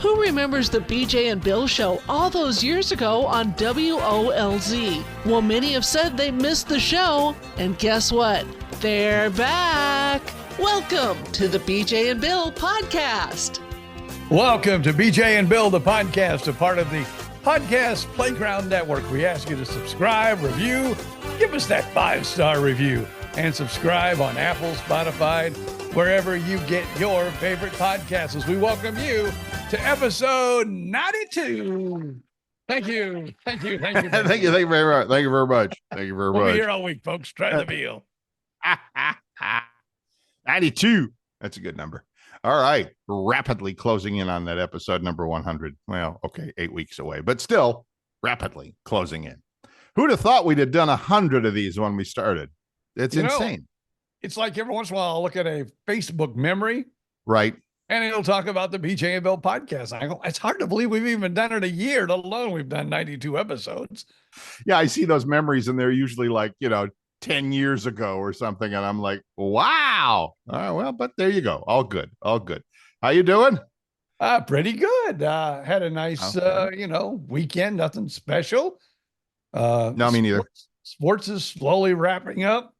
Who remembers the BJ and Bill show all those years ago on WOLZ? Well, many have said they missed the show, and guess what? They're back! Welcome to the BJ and Bill podcast. Welcome to BJ and Bill, the podcast, a part of the Podcast Playground Network. We ask you to subscribe, review, give us that 5-star review, and subscribe on Apple, Spotify, wherever you get your favorite podcasts. As we welcome you to episode 92. Thank you. Thank you very much. We'll be here all week, folks. Try the meal. 92. That's a good number. All right. Rapidly closing in on that episode number 100. Well, okay, 8 weeks away, but still rapidly closing in. Who'd have thought we'd have done 100 of these when we started? It's insane. It's like every once in a while I'll look at a Facebook memory. Right. And it'll talk about the BJ and Bill podcast. I go, it's hard to believe we've even done it a year, let alone we've done 92 episodes. Yeah, I see those memories, and they're usually like, 10 years ago or something. And I'm like, wow. All right, well, but there you go. All good. How you doing? Pretty good. Had a nice, weekend, nothing special. No, me neither. Sports is slowly wrapping up.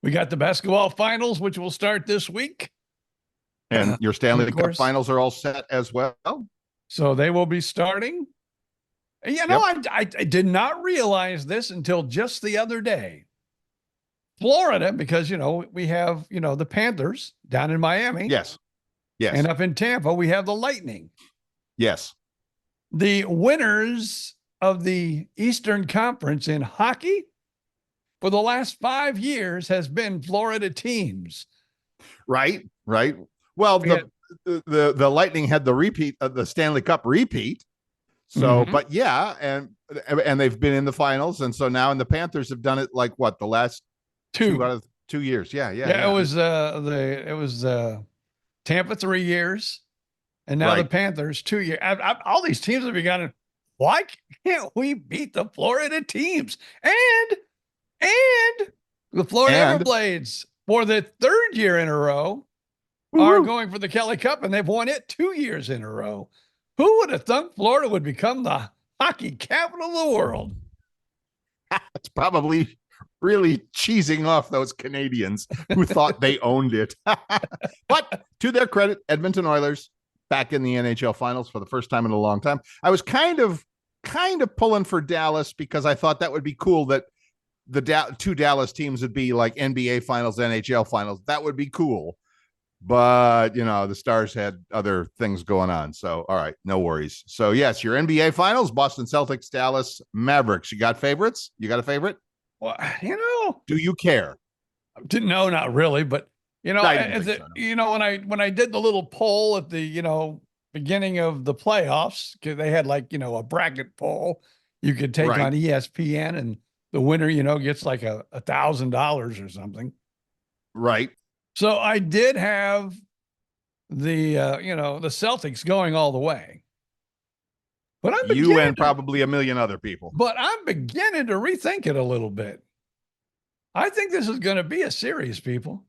We got the basketball finals, which will start this week. And your Stanley Cup finals are all set as well. So they will be starting. I did not realize this until just the other day. Florida, because, we have, the Panthers down in Miami. Yes. And up in Tampa, we have the Lightning. Yes. The winners of the Eastern Conference in hockey for the last 5 years has been Florida teams. Right. Well, the Lightning had the repeat of the Stanley Cup repeat. So, but yeah, and they've been in the finals, and so now, and the Panthers have done it like what, the last two out of 2 years? Yeah. It was Tampa 3 years, and now the Panthers 2 years. All these teams have begun. Why can't we beat the Florida teams? And the Florida Everblades for the third year in a row are going for the Kelly Cup, and they've won it 2 years in a row. Who would have thought Florida would become the hockey capital of the world? It's probably really cheesing off those Canadians who thought they owned it. But to their credit, Edmonton Oilers back in the NHL finals for the first time in a long time. I was kind of pulling for Dallas because I thought that would be cool, that the two Dallas teams would be like NBA finals, NHL finals. That would be cool. But, the Stars had other things going on. So, all right, no worries. So, yes, your NBA finals, Boston Celtics, Dallas Mavericks. You got favorites? You got a favorite? Well, do you care? No, not really. But, when I did the little poll at the, beginning of the playoffs, because they had a bracket poll you could take on ESPN, and the winner, gets like $1,000 or something. Right. So I did have the Celtics going all the way, but and probably a million other people. But I'm beginning to rethink it a little bit. I think this is going to be a series, people.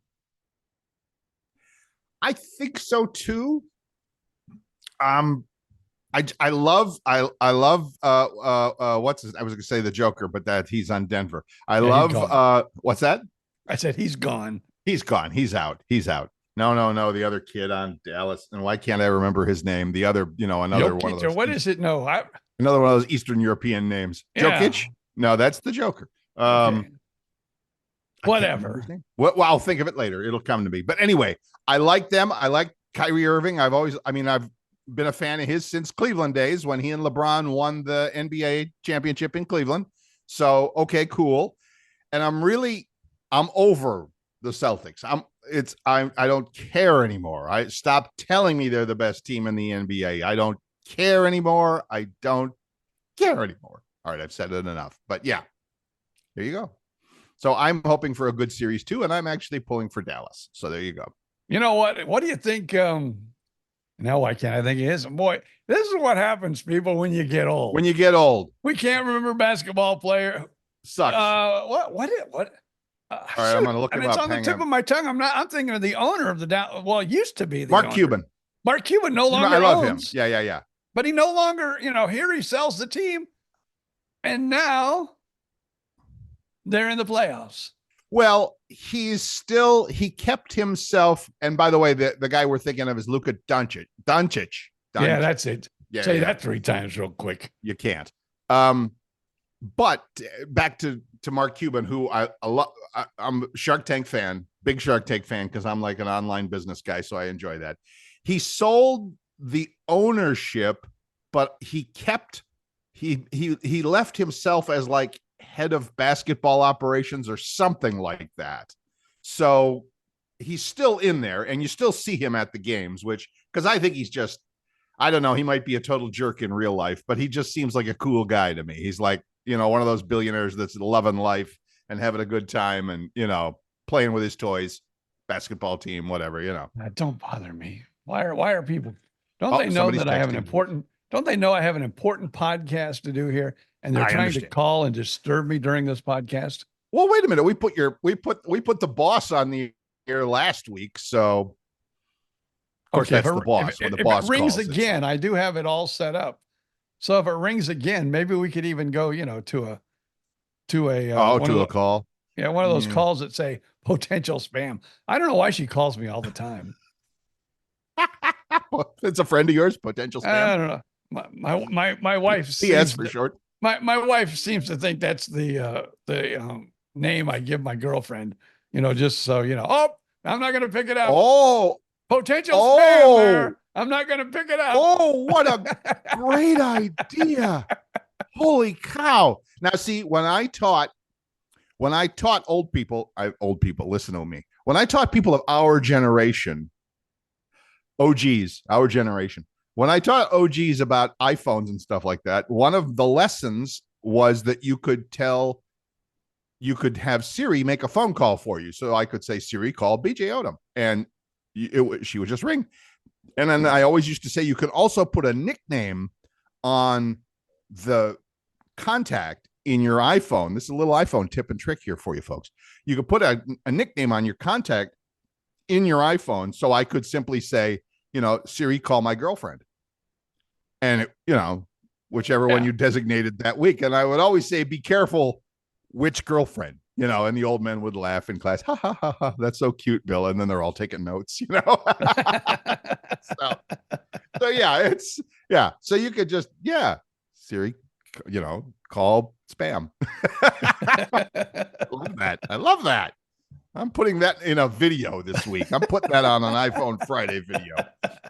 I think so too. I love what's his, I was going to say the Joker, but that he's on Denver. What's that? I said he's gone. He's gone. He's out. No. The other kid on Dallas. And why can't I remember his name? The other, another Jokic, one of those. What is it? No, another one of those Eastern European names. Yeah. Jokic? No, that's the Joker. Okay. Whatever. Well, I'll think of it later. It'll come to me. But anyway, I like them. I like Kyrie Irving. I've been a fan of his since Cleveland days when he and LeBron won the NBA championship in Cleveland. So, okay, cool. And I'm over the Celtics. I don't care anymore. Stop telling me they're the best team in the NBA. I don't care anymore. All right, I've said it enough. But yeah, there you go. So I'm hoping for a good series too, and I'm actually pulling for Dallas. So there you go. You know what? What do you think? Now why can't I think of his? Boy, this is what happens, people, when you get old. We can't remember basketball player. Sucks. What? All right, I'm going to look him up. It's on the tip of my tongue. I'm thinking of the owner of the Dallas. Well, it used to be Mark Cuban. Mark Cuban no longer I love owns. him. Yeah. But he no longer, here he sells the team. And now they're in the playoffs. Well, he kept himself. And by the way, the guy we're thinking of is Luka Doncic. Yeah, that's it. Yeah, Say that 3 times real quick. You can't. But back to Mark Cuban, who I'm a Shark Tank fan, big Shark Tank fan, because I'm like an online business guy, so I enjoy that. He sold the ownership, but he left himself as like head of basketball operations or something like that. So he's still in there, and you still see him at the games, because I think he's just, I don't know, he might be a total jerk in real life, but he just seems like a cool guy to me. He's like, one of those billionaires that's loving life and having a good time and, playing with his toys, basketball team, whatever, Don't bother me. Why are people, don't they know that I have an important, don't they know I have an important podcast to do here? And they're trying to call and disturb me during this podcast. Well, wait a minute. We put the boss on the air last week. So of course, that's the boss. When the boss it rings calls, again, I do have it all set up. So if it rings again, maybe we could even go, to a call. Yeah, one of those calls that say potential spam. I don't know why she calls me all the time. It's a friend of yours, potential spam. I don't know. My wife. CS for short. My wife seems to think that's the name I give my girlfriend. Just so Oh, I'm not going to pick it up. Oh, potential spam there. I'm not going to pick it up. Oh, what a great idea. Holy cow. Now, see, when I taught old people, listen to me. When I taught people of our generation, OGs, our generation, when I taught OGs about iPhones and stuff like that, one of the lessons was that you could have Siri make a phone call for you. So I could say, Siri, call BJ Odom. And she would just ring. And then I always used to say, you can also put a nickname on the contact in your iPhone. This is a little iPhone tip and trick here for you folks. You could put a nickname on your contact in your iPhone. So I could simply say, Siri, call my girlfriend. And, whichever one you designated that week. And I would always say, be careful which girlfriend, and the old men would laugh in class. Ha, ha, ha, ha. That's so cute, Bill. And then they're all taking notes, so yeah. So you could just, Siri, call spam. I love that. I'm putting that in a video this week. I'm putting that on an iPhone Friday video.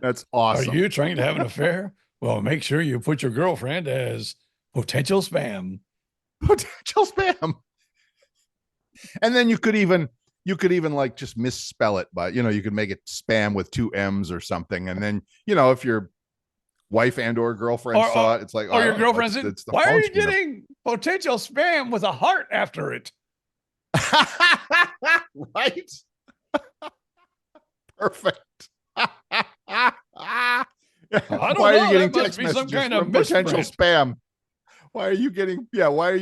That's awesome. Are you trying to have an affair? Well, make sure you put your girlfriend as potential spam. Potential spam. And then you could even like just misspell it, but you could make it spam with 2 M's or something. And then, if your wife and or girlfriend saw it, it's like, your girlfriend said, why are you getting potential spam with a heart after it? Right. Perfect. I don't Why know. are you getting That text must be some messages kind of from potential misprint. spam? Why are you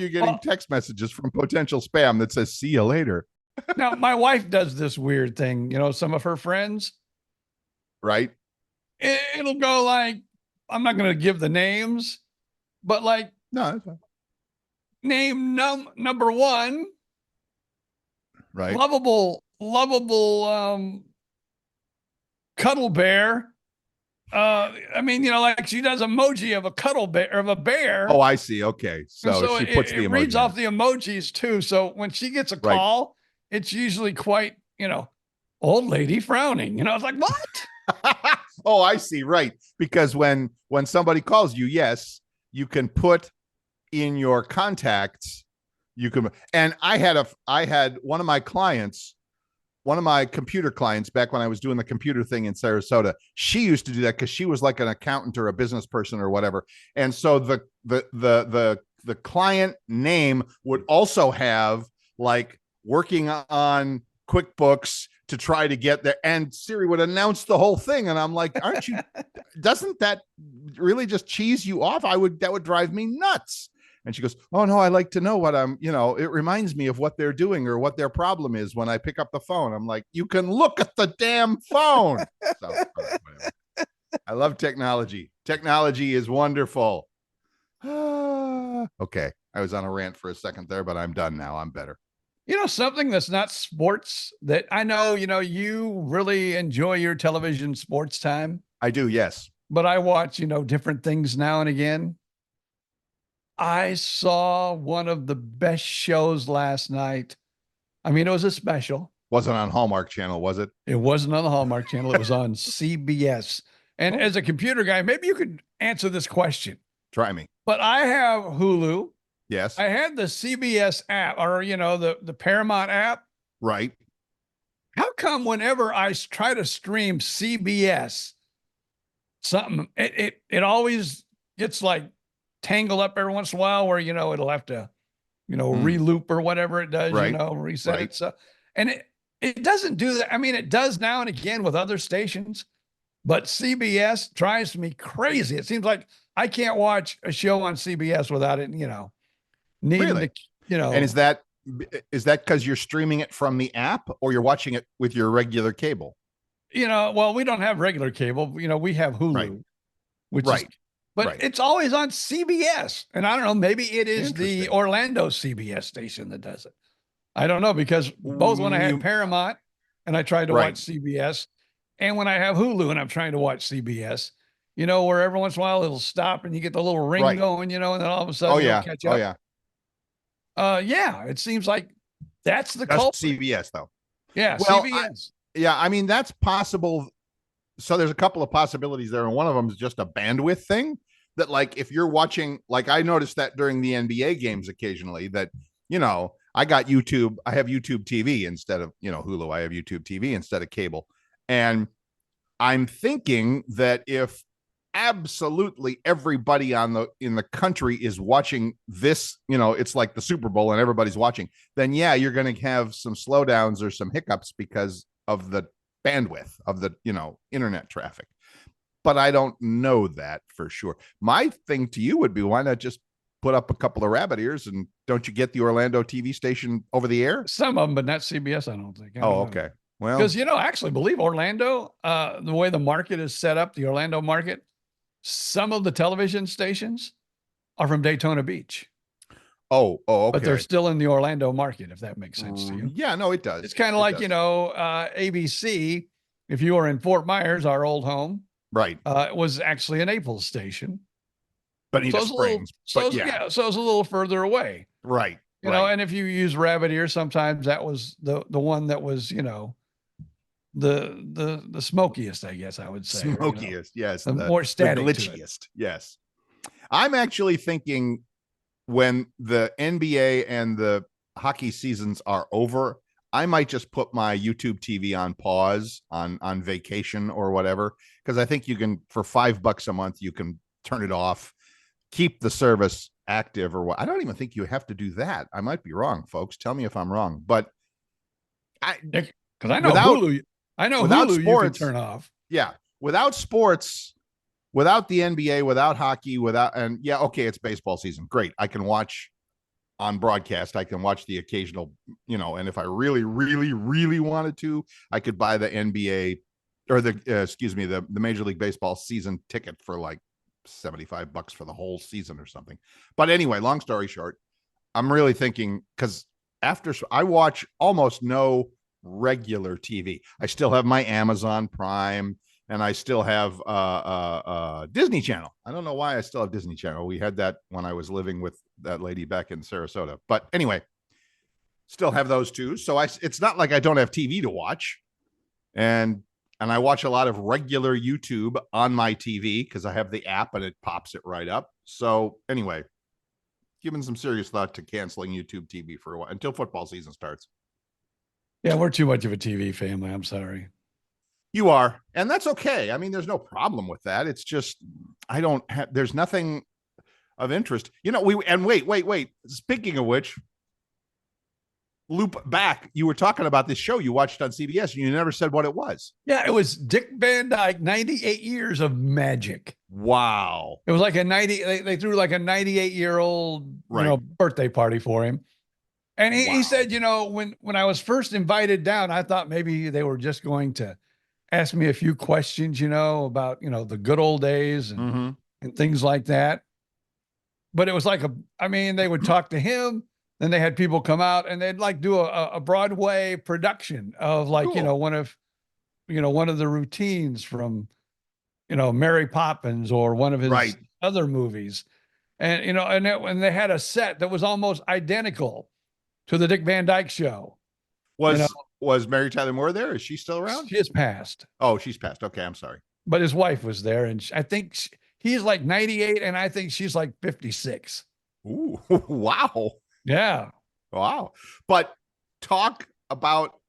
getting text messages from potential spam that says, see you later? Now, my wife does this weird thing, some of her friends. Right. It'll go like, I'm not going to give the names, but like, no, that's fine. Name number 1. Right. Lovable cuddle bear. Like she does emoji of a cuddle bear, of a bear. Oh, I see. Okay. So she puts the emoji. It reads off the emojis too. So when she gets a call, it's usually quite, old lady frowning. It's like, what? Oh, I see. Right. Because when somebody calls you, yes, you can put in your contacts, and I had one of my computer clients back when I was doing the computer thing in Sarasota. She used to do that because she was like an accountant or a business person or whatever. And so the client name would also have like working on QuickBooks to try to get there. And Siri would announce the whole thing. And I'm like, doesn't that really just cheese you off? That would drive me nuts. And she goes, oh no, I like to know what it reminds me of what they're doing or what their problem is when I pick up the phone. I'm like, you can look at the damn phone. So, love technology. Technology is wonderful. Okay. I was on a rant for a second there, but I'm done now. I'm better. Something that's not sports that I know, you really enjoy your television sports time. I do, yes. But I watch, different things now and again. I saw one of the best shows last night. I mean, it was a special. Wasn't on Hallmark Channel, was it? It wasn't on the Hallmark Channel. It was on CBS. And as a computer guy, maybe you could answer this question. Try me. But I have Hulu. Yes. I had the CBS app or, the Paramount app. Right. How come whenever I try to stream CBS, it always gets like tangled up every once in a while where, it'll have to, reloop or whatever it does, Right. reset it. So, and it doesn't do that. I mean, it does now and again with other stations, but CBS drives me crazy. It seems like I can't watch a show on CBS without it, needing Really? to, And is that because you're streaming it from the app or you're watching it with your regular cable? Well, we don't have regular cable. We have Hulu, right. which right. is, but right. it's always on CBS. And I don't know, maybe it is the Orlando CBS station that does it. I don't know, because both when I had Paramount and I tried to watch CBS, and when I have Hulu and I'm trying to watch CBS, where every once in a while it'll stop and you get the little ring going, and then all of a sudden it'll catch up. Yeah, it seems like that's the culprit. CBS though. Yeah, well, CBS. I mean, that's possible. So there's a couple of possibilities there, and one of them is just a bandwidth thing that, like, if you're watching, like I noticed that during the NBA games occasionally that, I got YouTube. I have YouTube TV instead of, Hulu. I have YouTube TV instead of cable. And I'm thinking that if absolutely everybody in the country is watching this, it's like the Super Bowl and everybody's watching, then yeah, you're going to have some slowdowns or some hiccups because of the bandwidth of the, internet traffic. But I don't know that for sure. My thing to you would be, why not just put up a couple of rabbit ears, and don't you get the Orlando TV station over the air? Some of them, but not CBS, I don't think. Okay. Well, because, I actually believe Orlando, the way the market is set up, the Orlando market, some of the television stations are from Daytona Beach. Oh, okay. But they're still in the Orlando market, if that makes sense to you. Yeah, no, it does. It's kind of like, ABC, if you were in Fort Myers, our old home, right, it was actually a Naples station. Bonita Springs. So it's a little further away. Right. You know, and if you use rabbit ear, sometimes that was the one that was, the smokiest, I guess I would say. Smokiest, yes. The more static. The glitchiest, yes. I'm actually thinking when the NBA and the hockey seasons are over, I might just put my YouTube TV on pause on vacation or whatever, because I think you can, for $5 a month, you can turn it off, keep the service active or what. I don't even think you have to do that. I might be wrong, folks. Tell me if I'm wrong, but because I know Hulu. I know Hulu sports, you can turn off. Yeah, without sports, without the NBA, without hockey, it's baseball season. Great, I can watch on broadcast. I can watch the occasional, and if I really, really, really wanted to, I could buy the NBA or the Major League Baseball season ticket for like $75 for the whole season or something. But anyway, long story short, I'm really thinking, because after I watch almost no regular TV. I still have my Amazon Prime, and I still have Disney Channel. I don't know why I still have Disney Channel. We had that when I was living with that lady back in Sarasota. But anyway, still have those two. So it's not like I don't have TV to watch. And I watch a lot of regular YouTube on my TV because I have the app and it pops it right up. So anyway, giving some serious thought to canceling YouTube TV for a while until football season starts. Yeah, we're too much of a TV family. I'm sorry. You are. And that's okay. I mean, there's no problem with that. It's just, there's nothing of interest. Wait. Speaking of which, loop back. You were talking about this show you watched on CBS and you never said what it was. Yeah, it was Dick Van Dyke, 98 years of magic. Wow. It was like they threw like a 98-year-old, birthday party for him. And he said, when I was first invited down, I thought maybe they were just going to ask me a few questions, about, the good old days and things like that. But it was like they would talk to him, then they had people come out and they'd like do a Broadway production of like, Cool. one of the routines from, Mary Poppins or one of his other movies. And, and they had a set that was almost identical to the Dick Van Dyke Show. Was Mary Tyler Moore there? Is she still around? She has passed. Oh, she's passed. Okay, I'm sorry. But his wife was there, and I think he's like 98, and I think she's like 56. Ooh, wow. Yeah. Wow. But talk about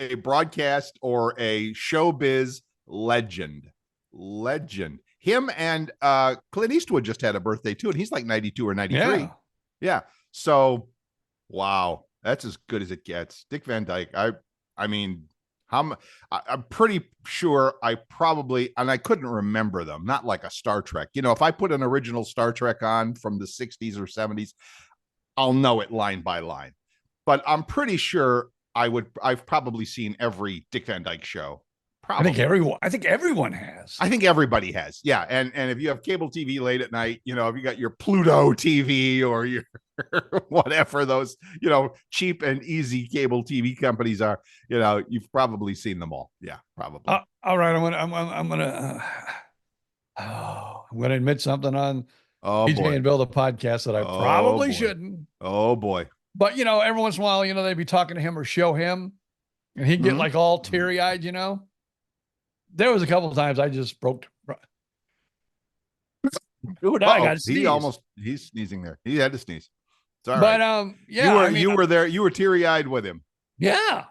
a broadcast or a showbiz legend. Him and Clint Eastwood just had a birthday too, and he's like 92 or 93. Yeah. So, wow, that's as good as it gets. Dick Van Dyke. I mean, I'm pretty sure I probably, and I couldn't remember them, not like a Star Trek. If I put an original Star Trek on from the 60s or 70s, I'll know it line by line. But I'm pretty sure I've probably seen every Dick Van Dyke show. Probably. I think everyone has. I think everybody has. Yeah. And if you have cable TV late at night, if you got your Pluto TV or your whatever those, cheap and easy cable TV companies are, you've probably seen them all. Yeah, probably. All right. I'm gonna admit something on BJ and Bill, the podcast, that I probably shouldn't. Oh boy. But every once in a while, they'd be talking to him or show him, and he'd get like all teary-eyed, There was a couple of times I just broke. Dude, I got to sneeze. He's sneezing there. He had to sneeze. Sorry. But yeah, you were there. You were teary-eyed with him. Yeah.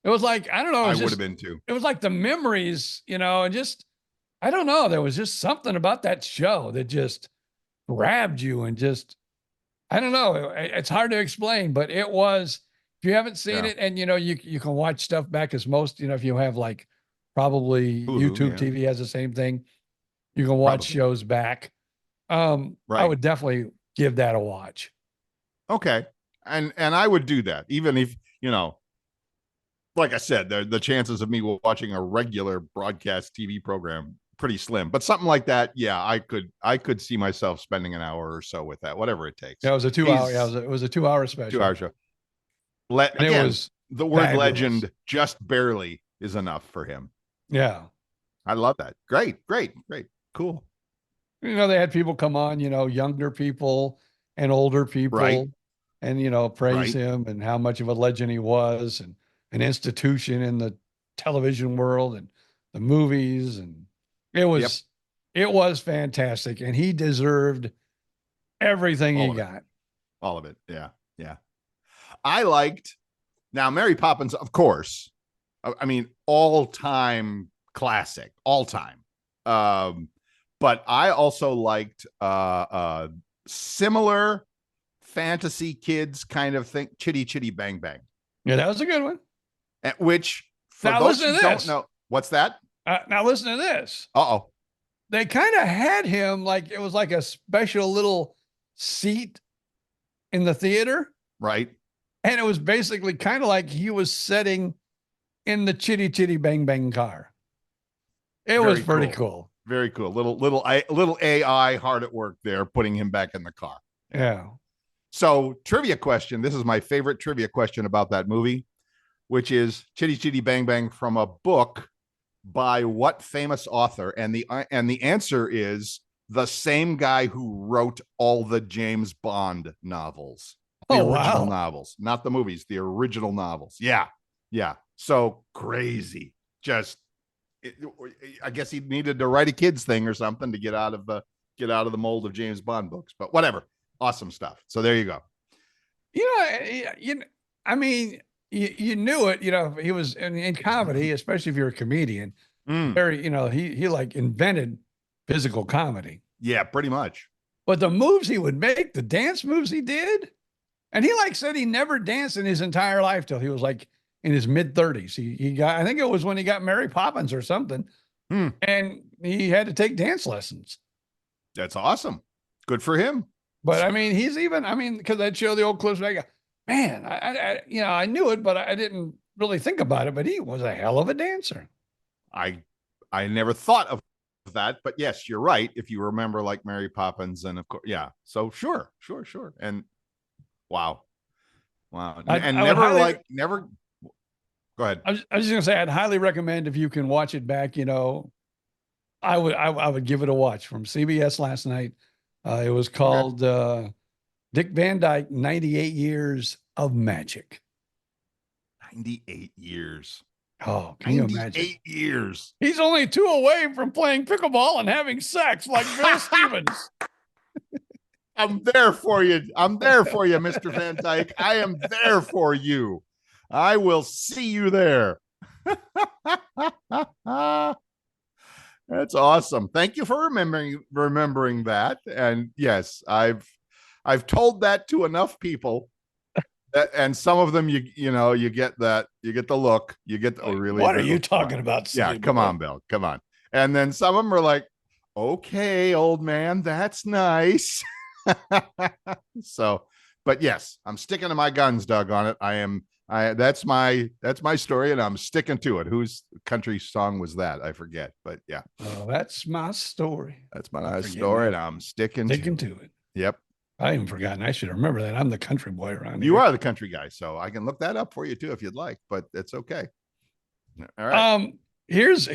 It was like, I don't know. I would have been too. It was like the memories, and just, I don't know. There was just something about that show that just grabbed you and just, I don't know. It's hard to explain, but it was, if you haven't seen it and, you can watch stuff back, as most, if you have like, probably Hulu, YouTube TV has the same thing. You can watch shows back. I would definitely give that a watch. Okay. And I would do that, even if, like I said, the chances of me watching a regular broadcast TV program pretty slim, but something like that. Yeah, I could see myself spending an hour or so with that, whatever it takes. Yeah, it was a 2 hour. Yeah, it was a 2 hour special. 2 hour show. Again, it was the word fabulous. Legend just barely is enough for him. Yeah. I love that. Great. Cool. They had people come on, younger people and older people and, praise him and how much of a legend he was and an institution in the television world and the movies. And it was fantastic. And he deserved everything he got. All of it. Yeah. Yeah. I liked, now Mary Poppins, of course, I mean, all-time classic, all-time. But I also liked similar fantasy kids kind of thing, Chitty Chitty Bang Bang. Yeah, that was a good one. Which, for now those who don't know, what's that? Now listen to this. Uh-oh. They kind of had him like it was like a special little seat in the theater. Right. And it was basically kind of like he was sitting in the Chitty Chitty Bang Bang car. It was pretty cool. Very cool. Little AI hard at work there, putting him back in the car. Yeah. So trivia question. This is my favorite trivia question about that movie, which is Chitty Chitty Bang Bang from a book by what famous author? And the answer is the same guy who wrote all the James Bond novels. The original novels, not the movies, the original novels. Yeah. Yeah. So crazy. I guess he needed to write a kid's thing or something to get out of the mold of James Bond books, but whatever. Awesome stuff. So there you go. I mean, you knew it, he was in comedy, especially if you're a comedian. Very, he like invented physical comedy. Yeah, pretty much. But the moves he would make, the dance moves he did, and he like said he never danced in his entire life till he was like in his mid-30s. He got, I think it was when he got Mary Poppins or something, and he had to take dance lessons. That's awesome. Good for him. But I mean, because I'd show the old clips, and I go, man, I knew it, but I didn't really think about it. But he was a hell of a dancer. I never thought of that, but yes, you're right. If you remember, like Mary Poppins, and of course, yeah. So sure. And wow. And I would never. Go ahead. I was just gonna say, I'd highly recommend, if you can watch it back. I would give it a watch, from CBS last night. It was called Dick Van Dyke, 98 Years of Magic. 98 years. Oh, can you imagine? 98 years. He's only 2 away from playing pickleball and having sex like Bill Stevens. I'm there for you. Mr. Van Dyke. I am there for you. I will see you there. That's awesome. Thank you for remembering that. And yes, I've told that to enough people. And some of them, you get the look, you get the really. What are you talking about? Yeah, come on, Bill, come on. And then some of them are like, okay, old man, that's nice. So, but yes, I'm sticking to my guns, Doug, on it. That's my story, and I'm sticking to it. Whose country song was that? I forget, but yeah. Oh, that's my story. That's my story, and I'm sticking to it. Yep. I even forgotten. I should remember that. I'm the country boy around here. You are the country guy, so I can look that up for you too if you'd like, but it's okay. All right. Here's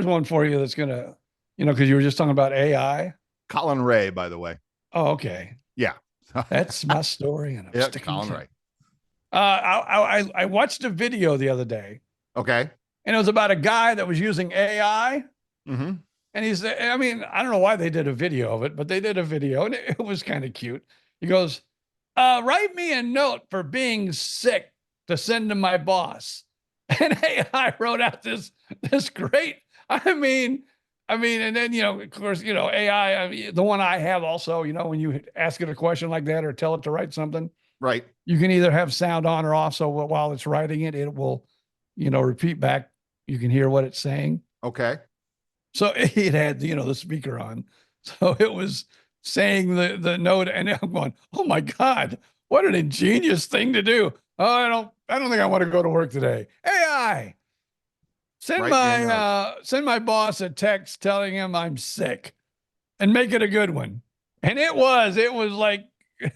one for you that's gonna, because you were just talking about AI. Colin Ray, by the way. Oh, okay. Yeah. That's my story, and I'm sticking Colin to Ray. it. I watched a video the other day. Okay. And it was about a guy that was using AI. Mm-hmm. And he said, I don't know why they did a video of it, but they did a video, and it was kind of cute. He goes, write me a note for being sick to send to my boss. And AI wrote out this great, and then, of course, AI, the one I have also, when you ask it a question like that or tell it to write something, right, you can either have sound on or off. So while it's writing it, it will, repeat back. You can hear what it's saying. Okay. So it had, the speaker on. So it was saying the note, and I'm going, oh my God, what an ingenious thing to do. Oh, I don't think I want to go to work today. AI, send my boss a text telling him I'm sick, and make it a good one. And it was like, if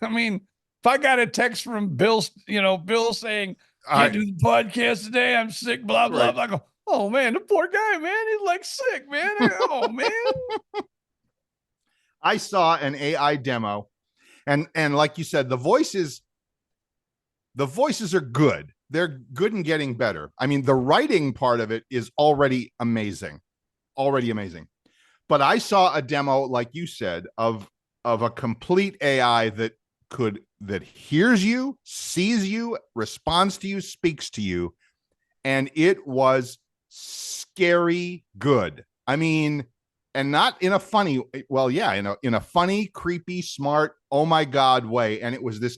I got a text from Bill, Bill saying, can't do the podcast today, I'm sick, blah, blah, blah. I go, oh man, the poor guy, man. He's like sick, man. Oh man. I saw an AI demo, and like you said, the voices are good. They're good and getting better. The writing part of it is already amazing. But I saw a demo, like you said, of a complete AI that hears you, sees you, responds to you, speaks to you, and it was scary good. And not in a funny, well, yeah, in a funny, creepy, smart, oh my God way. And it was this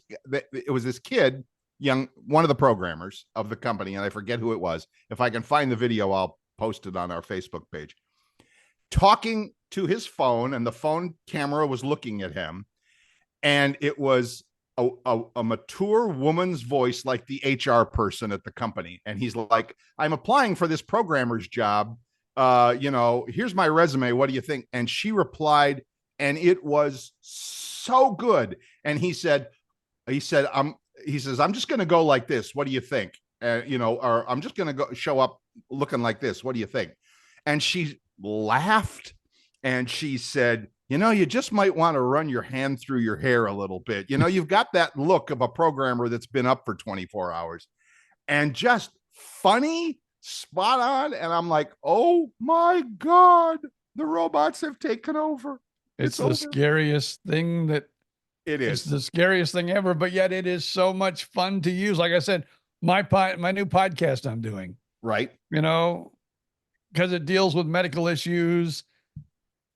kid, one of the programmers of the company, and I forget who it was. If I can find the video, I'll post it on our Facebook page, talking to his phone, and the phone camera was looking at him, and it was a mature woman's voice, like the HR person at the company. And he's like, I'm applying for this programmer's job. Here's my resume. What do you think? And she replied, and it was so good. And he said, I'm just going to go like this. What do you think? Or I'm just going to show up looking like this. What do you think? And she laughed, and she said, you just might want to run your hand through your hair a little bit. You've got that look of a programmer that's been up for 24 hours, and just funny, spot on. And I'm like, oh my God, the robots have taken over. It's the scariest thing that it is. It's the scariest thing ever, but yet it is so much fun to use. Like I said, my new podcast I'm doing, right. Because it deals with medical issues,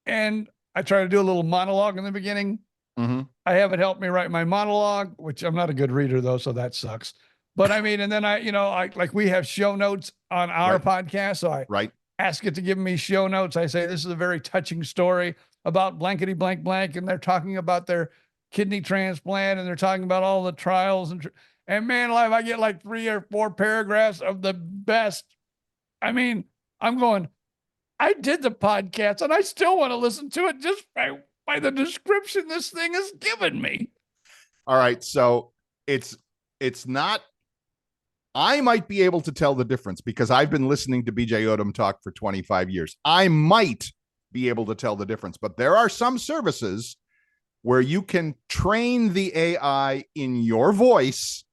and I try to do a little monologue in the beginning. Mm-hmm. I have it help me write my monologue, which I'm not a good reader though, so that sucks. But and then I like we have show notes on our podcast, so I ask it to give me show notes. I say, this is a very touching story about blankety blank blank, and they're talking about their kidney transplant, and they're talking about all the trials, and man alive, I get like 3 or 4 paragraphs of the best. I'm going, I did the podcast and I still want to listen to it just by the description this thing has given me. All right. So it's not, I might be able to tell the difference because I've been listening to BJ Odom talk for 25 years. I might be able to tell the difference, but there are some services where you can train the AI in your voice.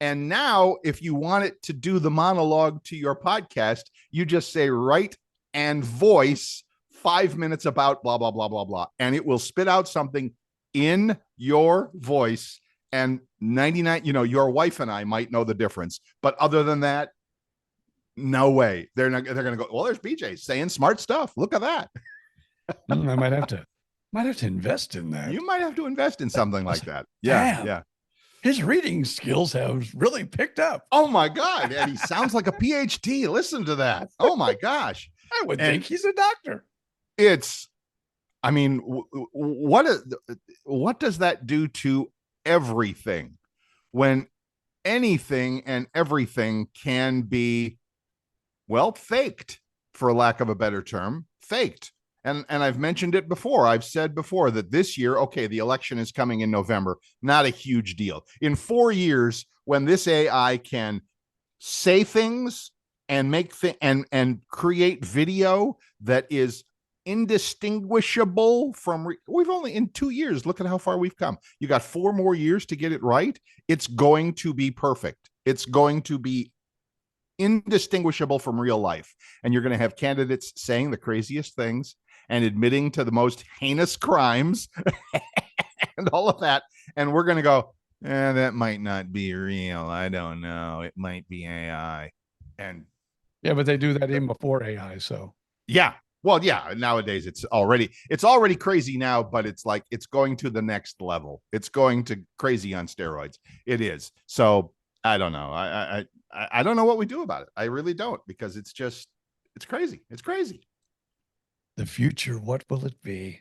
And now, if you want it to do the monologue to your podcast, you just say, write and voice 5 minutes about blah, blah, blah, blah, blah. And it will spit out something in your voice. And 99, your wife and I might know the difference. But other than that, no way. They're going to go, well, there's BJ saying smart stuff. Look at that. I might have to invest in that. You might have to invest in something like that. Yeah. Damn. Yeah. His reading skills have really picked up. Oh my God. And he sounds like a PhD. Listen to that. Oh my gosh. I would think he's a doctor. What does that do to everything when anything and everything can be, well, faked, for lack of a better term, faked. And I've mentioned it before. I've said before that this year, okay, the election is coming in November, not a huge deal. In 4 years, when this AI can say things and make and create video that is indistinguishable from we've only in 2 years, look at how far we've come. You got 4 more years to get it right. It's going to be perfect. It's going to be indistinguishable from real life. And you're going to have candidates saying the craziest things and admitting to the most heinous crimes and all of that. And we're going to go, that might not be real. I don't know. It might be AI. And yeah, but they do that even before AI. So yeah. Well, yeah, nowadays it's already crazy now, but it's like it's going to the next level. It's going to crazy on steroids. It is. So I don't know. I don't know what we do about it. I really don't, because it's crazy. It's crazy. The future, what will it be?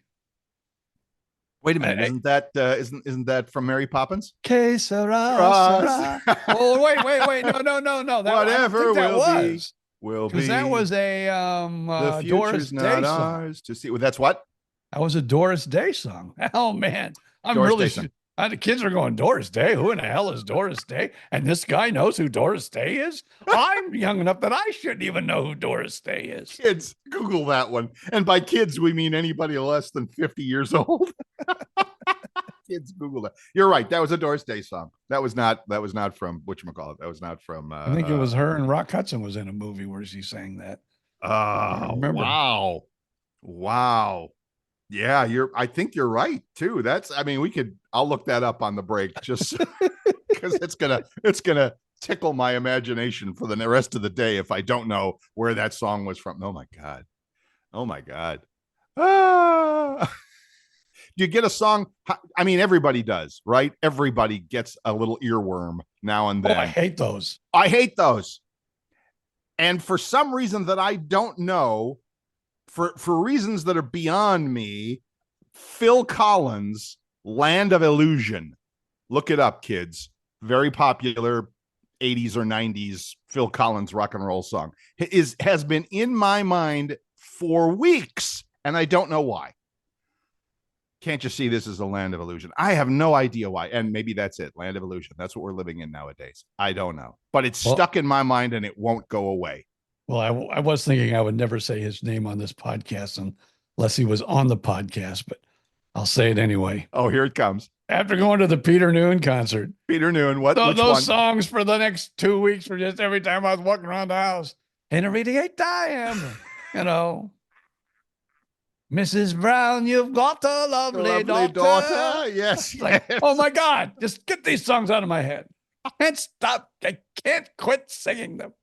Wait a minute, isn't that from Mary Poppins? Que sera, sera. Oh, wait. No. Whatever will be. Because that was a the Doris not Day ours song. To see. Well, that's what? That was a Doris Day song. Oh man, the kids are going, Doris Day? Who in the hell is Doris Day? And this guy knows who Doris Day is? I'm young enough that I shouldn't even know who Doris Day is. Kids, Google that one. And by kids, we mean anybody less than 50 years old. Kids, Google that. You're right. That was a Doris Day song. That was not from whatchamacallit. That was not from I think it was her, and Rock Hudson was in a movie where she sang that. Wow. Yeah, I think you're right too. I'll look that up on the break just because it's gonna tickle my imagination for the rest of the day if I don't know where that song was from. Oh my God. Do you get a song? I mean, everybody does, right? Everybody gets a little earworm now and then. Oh, I hate those. And for some reason that I don't know, for reasons that are beyond me, Phil Collins, Land of Illusion. Look it up, kids. Very popular 80s or 90s Phil Collins rock and roll song. Has been in my mind for weeks, and I don't know why. Can't you see this is a land of illusion? I have no idea why. And maybe that's it. Land of illusion. That's what we're living in nowadays. I don't know. But it's stuck in my mind and it won't go away. Well, I was thinking I would never say his name on this podcast unless he was on the podcast, but I'll say it anyway. Oh, here it comes. After going to the Peter Noon concert. Peter Noon, those songs for the next 2 weeks were just every time I was walking around the house. Henry VIII, Mrs. Brown, you've got a lovely daughter. Yes. Like, oh my God, just get these songs out of my head. I can't stop. I can't quit singing them.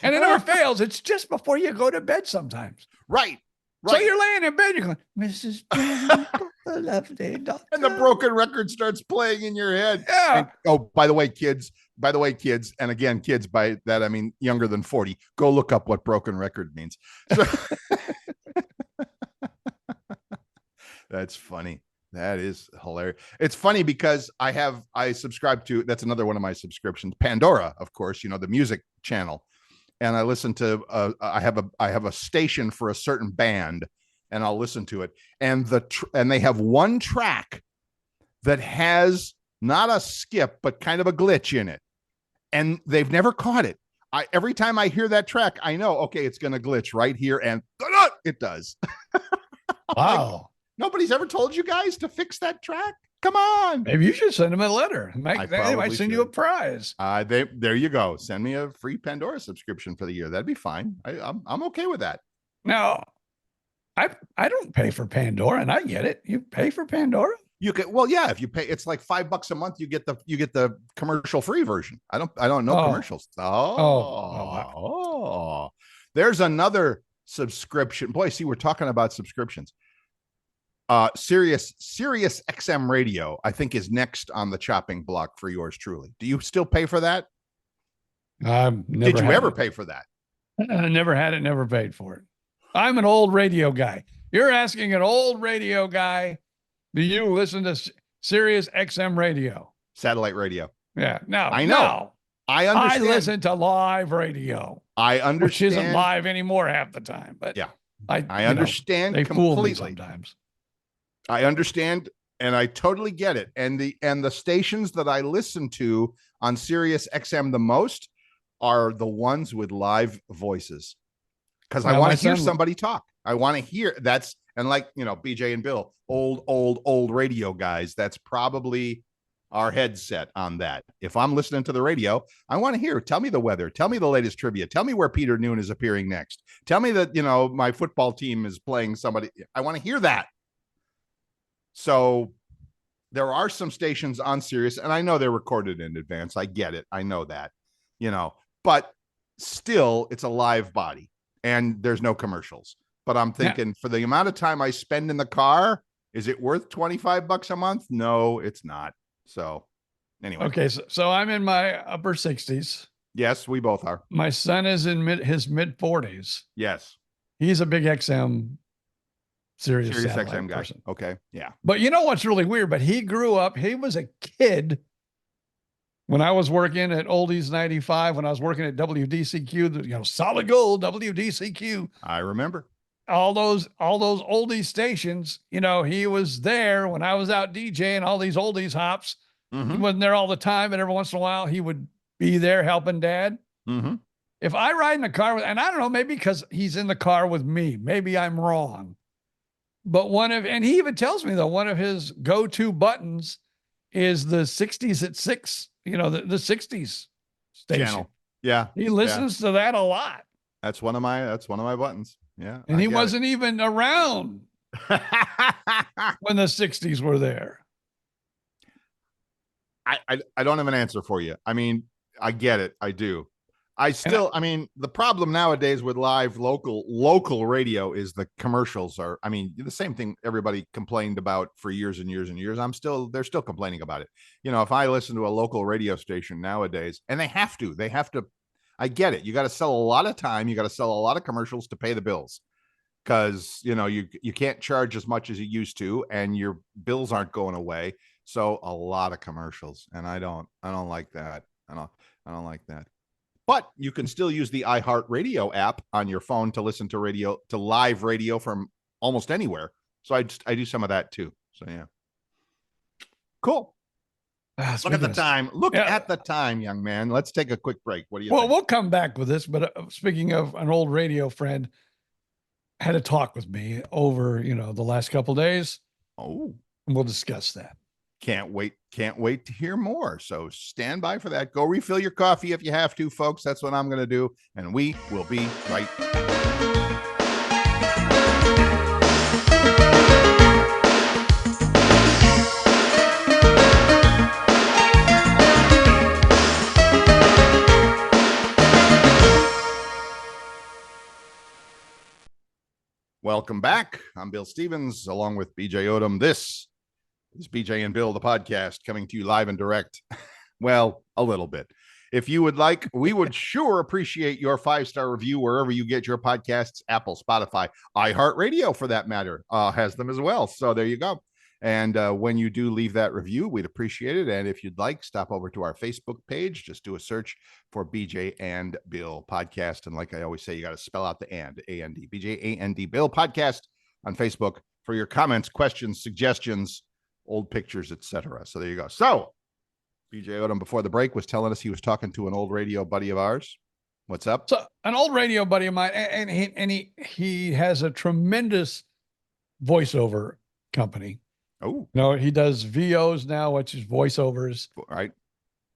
And it never fails. It's just before you go to bed sometimes. Right. So you're laying in bed, you're going, Mrs. Brown, you've got a lovely daughter. And the broken record starts playing in your head. Yeah. And, by the way, kids, and again, kids, by that I mean younger than 40, go look up what broken record means. So, that's funny. That is hilarious. It's funny because I subscribe to, that's another one of my subscriptions, Pandora, of course, the music channel. and I listen to I have a station for a certain band, and I'll listen to it, and and they have one track that has not a skip but kind of a glitch in it, and they've never caught it. Every time I hear that track, I know, okay, it's going to glitch right here, and it does. Wow. Like, nobody's ever told you guys to fix that track? Come on. Maybe you should send them a letter. They might send you a prize. There you go. Send me a free Pandora subscription for the year. That'd be fine. I'm okay with that. Now, I don't pay for Pandora, and I get it. You pay for Pandora? You can, well, yeah, if you pay, it's like $5 a month. You get the commercial free version. I don't know commercials. There's another subscription. Boy, see, we're talking about subscriptions. Sirius XM radio, I think, is next on the chopping block for yours truly. Do you still pay for that? Did you ever pay for that? I never had it, never paid for it. I'm an old radio guy. You're asking an old radio guy, do you listen to Sirius XM radio? Satellite radio. Yeah. No, I know. No. I understand. I listen to live radio. I understand. Which isn't live anymore half the time. But yeah, I understand. They completely. fool me sometimes. I understand, and I totally get it. And the stations that I listen to on Sirius XM the most are the ones with live voices, because I want to hear somebody talk. I want to hear and like, BJ and Bill, old radio guys. That's probably our headset on that. If I'm listening to the radio, I want to hear, tell me the weather, tell me the latest trivia, tell me where Peter Noon is appearing next. Tell me that, my football team is playing somebody. I want to hear that. So there are some stations on Sirius, and I know they're recorded in advance. I get it. I know that, but still it's a live body and there's no commercials. But I'm thinking, for the amount of time I spend in the car, is it worth $25 a month? No, it's not. So anyway. Okay. So I'm in my upper 60s. Yes, we both are. My son is in his mid 40s. Yes. He's a big Sirius XM guy. Person. Okay. Yeah. But you know what's really weird? But he grew up, he was a kid when I was working at Oldies 95, when I was working at WDCQ, solid gold WDCQ. I remember. All those oldies stations, he was there when I was out DJing all these oldies hops. Mm-hmm. He wasn't there all the time, but every once in a while he would be there helping Dad. Mm-hmm. If I ride in the car and I don't know, maybe because he's in the car with me, maybe I'm wrong. But and he even tells me, though, one of his go-to buttons is the 60s at 6, the 60s station. Channel. Yeah. He listens to that a lot. That's one of my buttons. Yeah. And he wasn't even around when the 60s were there. I don't have an answer for you. I mean, I get it. I do. The problem nowadays with live local radio is the commercials are, the same thing everybody complained about for years and years and years. They're still complaining about it. If I listen to a local radio station nowadays, and they have to, I get it. You got to sell a lot of time. You got to sell a lot of commercials to pay the bills, because, you can't charge as much as you used to, and your bills aren't going away. So a lot of commercials, and I don't like that. I don't like that. But you can still use the iHeartRadio app on your phone to listen to live radio from almost anywhere. So I do some of that too. So yeah. Cool. Look at the time. Look at the time, young man. Let's take a quick break. What do you think? We'll come back with this, but speaking of, an old radio friend had a talk with me over, the last couple of days. Oh. And we'll discuss that. Can't wait to hear more. So stand by for that. Go refill your coffee if you have to, folks. That's what I'm going to do. And we will be right back. Welcome back. I'm Bill Stevens, along with BJ Odom. This is BJ and Bill, the podcast, coming to you live and direct. Well, a little bit. If you would like, we would sure appreciate your 5-star review wherever you get your podcasts. Apple, Spotify, iHeartRadio, for that matter, has them as well. So there you go. And when you do leave that review, we'd appreciate it. And if you'd like, stop over to our Facebook page. Just do a search for BJ and Bill Podcast. And like I always say, you got to spell out the A-N-D, BJ A-N-D Bill Podcast on Facebook for your comments, questions, suggestions, old pictures, etc. So there you go. So BJ Odom before the break was telling us he was talking to an old radio buddy of ours. What's up? So an old radio buddy of mine, and he has a tremendous voiceover company. Oh, no, he does VOs now, which is voiceovers. Right.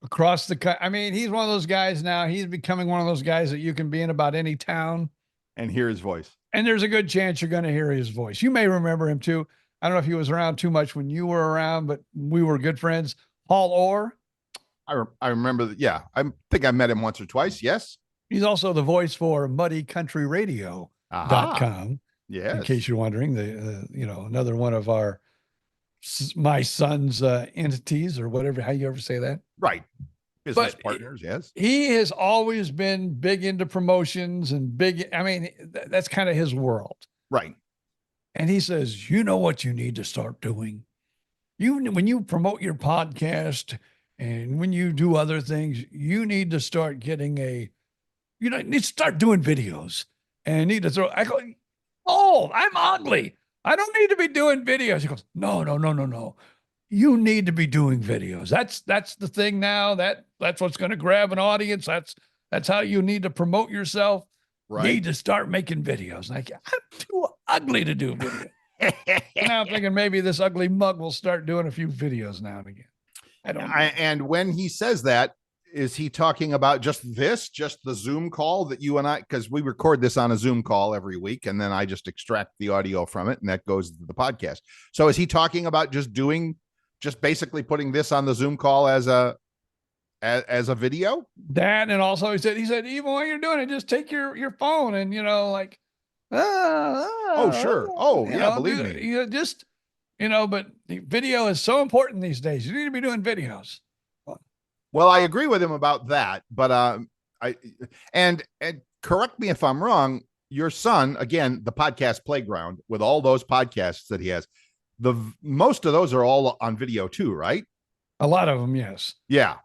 Across the, I mean, he's one of those guys now. He's becoming one of those guys that you can be in about any town and hear his voice. And there's a good chance you're going to hear his voice. You may remember him too. I don't know if he was around too much when you were around, but we were good friends. Paul Orr. I remember that. Yeah. I think I met him once or twice. Yes. He's also the voice for muddycountryradio.com. Yes. In case you're wondering, another one of my son's entities or whatever, how you ever say that. Right. Business partners. Yes. He has always been big into promotions and that's kind of his world. Right. And he says, you know what you need to start doing? When you promote your podcast and when you do other things, you need to start getting need to start doing videos and need to throw. I go, oh, I'm ugly. I don't need to be doing videos. He goes, no. You need to be doing videos. That's the thing now. That's what's going to grab an audience. That's how you need to promote yourself. Right. You need to start making videos. Like, I'm too ugly to do videos. Now I'm thinking maybe this ugly mug will start doing a few videos now and again. I don't know. And when he says that, is he talking about just the Zoom call that you and I, because we record this on a Zoom call every week, and then I just extract the audio from it, and that goes to the podcast. So is he talking about just basically putting this on the Zoom call as a video? That, and also he said, even when you're doing it, just take your phone and, sure. Believe me. But the video is so important these days. You need to be doing videos. Well, I agree with him about that, but and correct me if I'm wrong. Your son, again, the podcast playground with all those podcasts that he has, most of those are all on video too, right? A lot of them, yes. Yeah.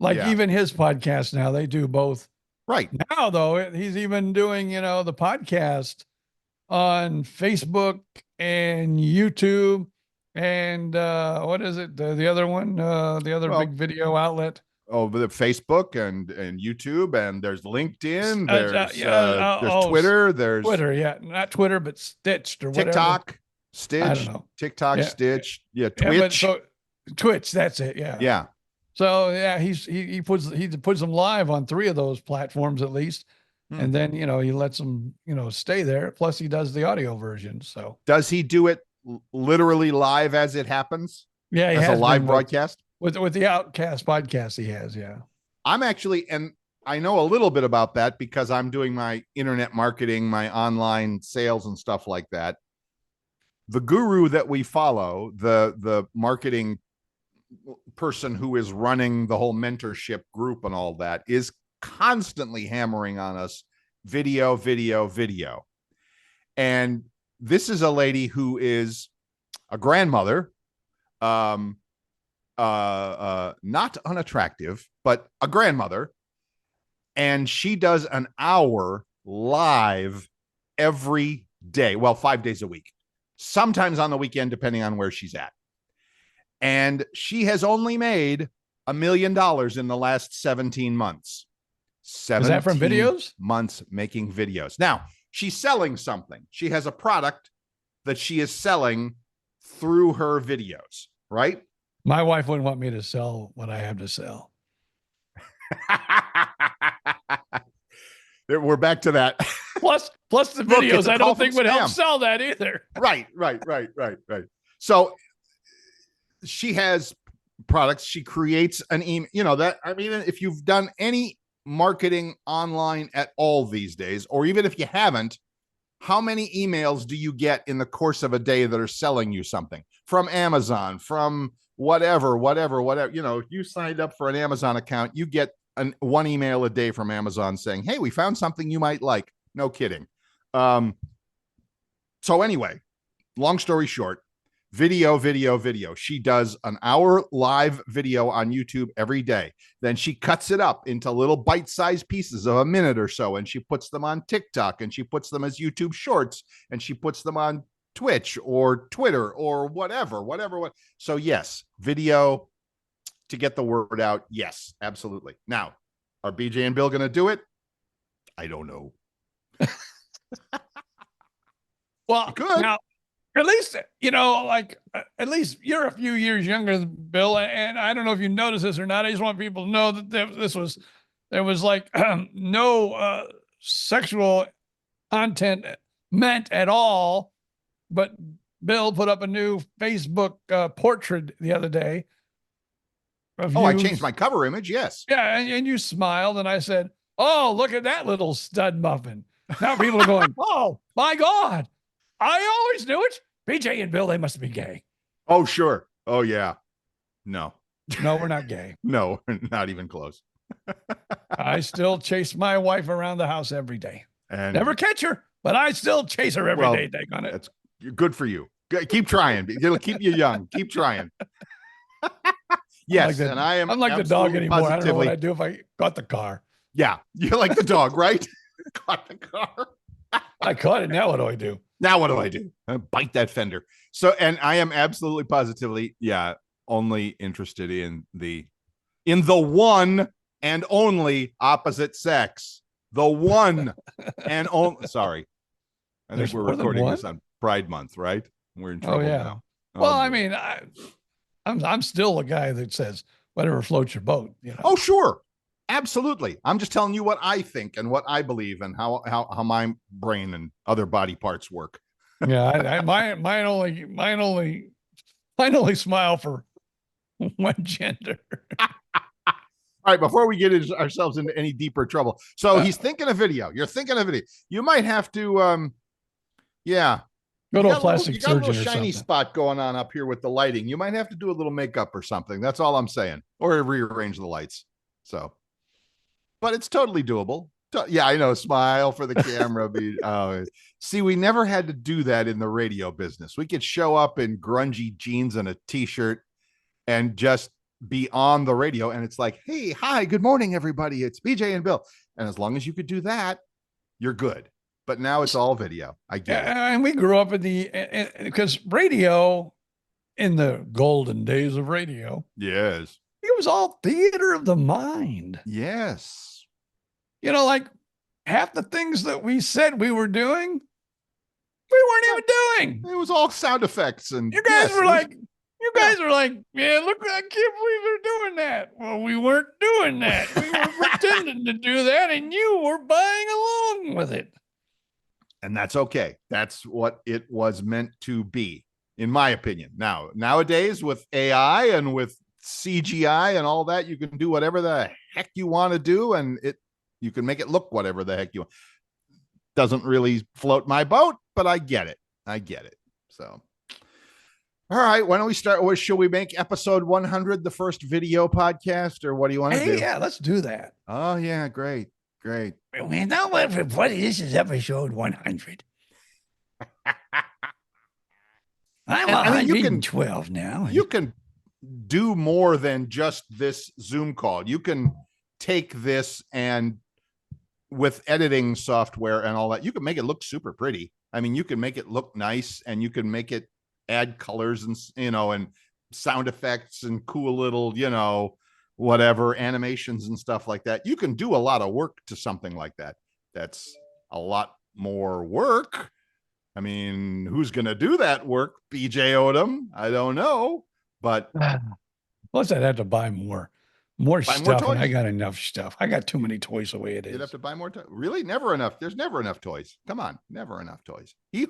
Even his podcast now, they do both. Right. Now, though, he's even doing, the podcast on Facebook and YouTube. And what is it? The other one, big video outlet. Oh, the Facebook and YouTube, and there's LinkedIn. There's Twitter. There's Twitter, yeah, not Twitter, but Stitched or TikTok, whatever. Stitch. I don't know. TikTok, yeah. Stitch. Yeah, Twitch. Twitch. That's it. Yeah. Yeah. So yeah, he puts them live on 3 of those platforms at least. And then, he lets them, stay there. Plus he does the audio version. So does he do it literally live as it happens? Yeah. He has a live broadcast with the Outcast podcast. He has. Yeah. I'm actually, and I know a little bit about that because I'm doing my internet marketing, my online sales and stuff like that. The guru that we follow, the marketing person who is running the whole mentorship group and all that, is constantly hammering on us video. And this is a lady who is a grandmother, not unattractive, but a grandmother. And she does an hour live every day. Well, 5 days a week, sometimes on the weekend, depending on where she's at. And she has only made $1 million in the last 17 months. 17 Is that from videos? Months making videos. Now, she's selling something. She has a product that she is selling through her videos, right? My wife wouldn't want me to sell what I have to sell. We're back to that. Plus the videos, I don't think would help sell that either. Right. So she has products. She creates an email, if you've done any marketing online at all these days, or even if you haven't, how many emails do you get in the course of a day that are selling you something from Amazon, from whatever, you signed up for an Amazon account, you get one email a day from Amazon saying, hey, we found something you might like. No kidding. So anyway, long story short, Video. She does an hour live video on YouTube every day. Then she cuts it up into little bite-sized pieces of a minute or so, and she puts them on TikTok, and she puts them as YouTube shorts, and she puts them on Twitch or Twitter or whatever. So yes, video to get the word out. Yes, absolutely. Now, are BJ and Bill going to do it? I don't know. Well, good. Now, at least, at least you're a few years younger than Bill. And I don't know if you noticed this or not. I just want people to know that there was like no sexual content meant at all. But Bill put up a new Facebook portrait the other day. I changed my cover image. Yes. Yeah. And you smiled. And I said, oh, look at that little stud muffin. Now people are going, oh, my God. I always knew it. BJ and Bill, they must be gay. Oh, sure. Oh, yeah. No, we're not gay. No, not even close. I still chase my wife around the house every day. And never catch her, but I still chase her every day. Take on it. That's good for you. Keep trying. It'll keep you young. Keep trying. Yes, and I am. I'm like the dog anymore. I don't know what I'd do if I caught the car. Yeah, you're like the dog, right? Caught the car. I caught it. Now what do I do? Now what do I do? I bite that fender. So, and I am absolutely positively, only interested in the one and only opposite sex. The one and only. Sorry, I think we're recording this on Pride Month, right? We're in trouble now. Well, I mean, I'm still a guy that says whatever floats your boat. Oh, sure. Absolutely. I'm just telling you what I think and what I believe and how my brain and other body parts work. Yeah, mine only smile for one gender. All right, before we get ourselves into any deeper trouble. So he's thinking a video. You're thinking a video. You might have to go to a plastic surgeon or something. You got a little shiny spot going on up here with the lighting. You might have to do a little makeup or something. That's all I'm saying. Or rearrange the lights. So but it's totally doable. Yeah, I know. Smile for the camera. See, we never had to do that in the radio business. We could show up in grungy jeans and a t-shirt and just be on the radio. And it's like, hey, hi, good morning, everybody. It's BJ and Bill. And as long as you could do that, you're good. But now it's all video. I get it. And we grew up because radio in the golden days of radio. Yes. It was all theater of the mind. Yes. Like half the things that we said we were doing, we weren't even doing. It was all sound effects. And you guys were like, yeah, look, I can't believe they're doing that. Well, we weren't doing that. We were pretending to do that, and you were buying along with it. And that's okay. That's what it was meant to be, in my opinion. Nowadays, with AI and with CGI and all that, you can do whatever the heck you want to do, and you can make it look whatever the heck you want. Doesn't really float my boat, but I get it. So, all right, why don't we start? Should we make episode 100 the first video podcast, or what do you want to do? Yeah, let's do that. Oh, yeah, great. Now, everybody, this is episode 100. I'm 112 now. You can do more than just this Zoom call. You can take this and with editing software and all that, you can make it look super pretty. I mean, you can make it look nice, and you can make it add colors and, and sound effects and cool little, whatever animations and stuff like that. You can do a lot of work to something like that. That's a lot more work. I mean, who's going to do that work? BJ Odom? I don't know, but plus I'd have to buy more stuff. And I got enough stuff. I got too many toys the way it is. You'd have to buy more toys. Really? Never enough. There's never enough toys. Come on. Never enough toys. He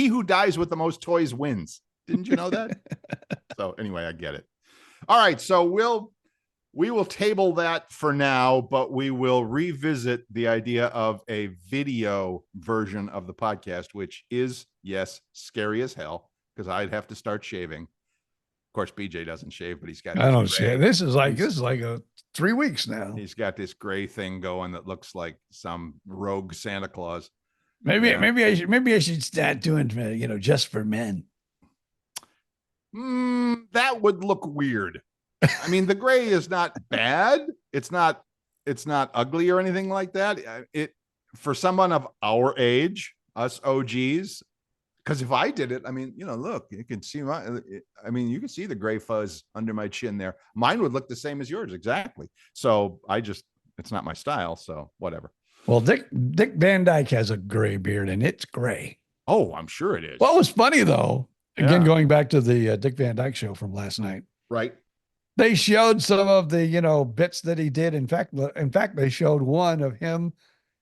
who dies with the most toys wins. Didn't you know that? So anyway, I get it. All right. So we will table that for now, but we will revisit the idea of a video version of the podcast, which is, yes, scary as hell, because I'd have to start shaving. Of course, BJ doesn't shave, but he's got. I don't shave. This is like 3 weeks now. He's got this gray thing going that looks like some rogue Santa Claus. Maybe I should start doing, just for men. That would look weird. I mean, the gray is not bad. It's not ugly or anything like that. It for someone of our age, us OGs, because if I did it, I mean, look, you can see you can see the gray fuzz under my chin there. Mine would look the same as yours, exactly. So it's not my style. So whatever. Well, Dick Van Dyke has a gray beard, and it's gray. Oh, I'm sure it is. What was funny though, again, going back to the Dick Van Dyke show from last night, right? They showed some of the bits that he did. In fact, they showed one of him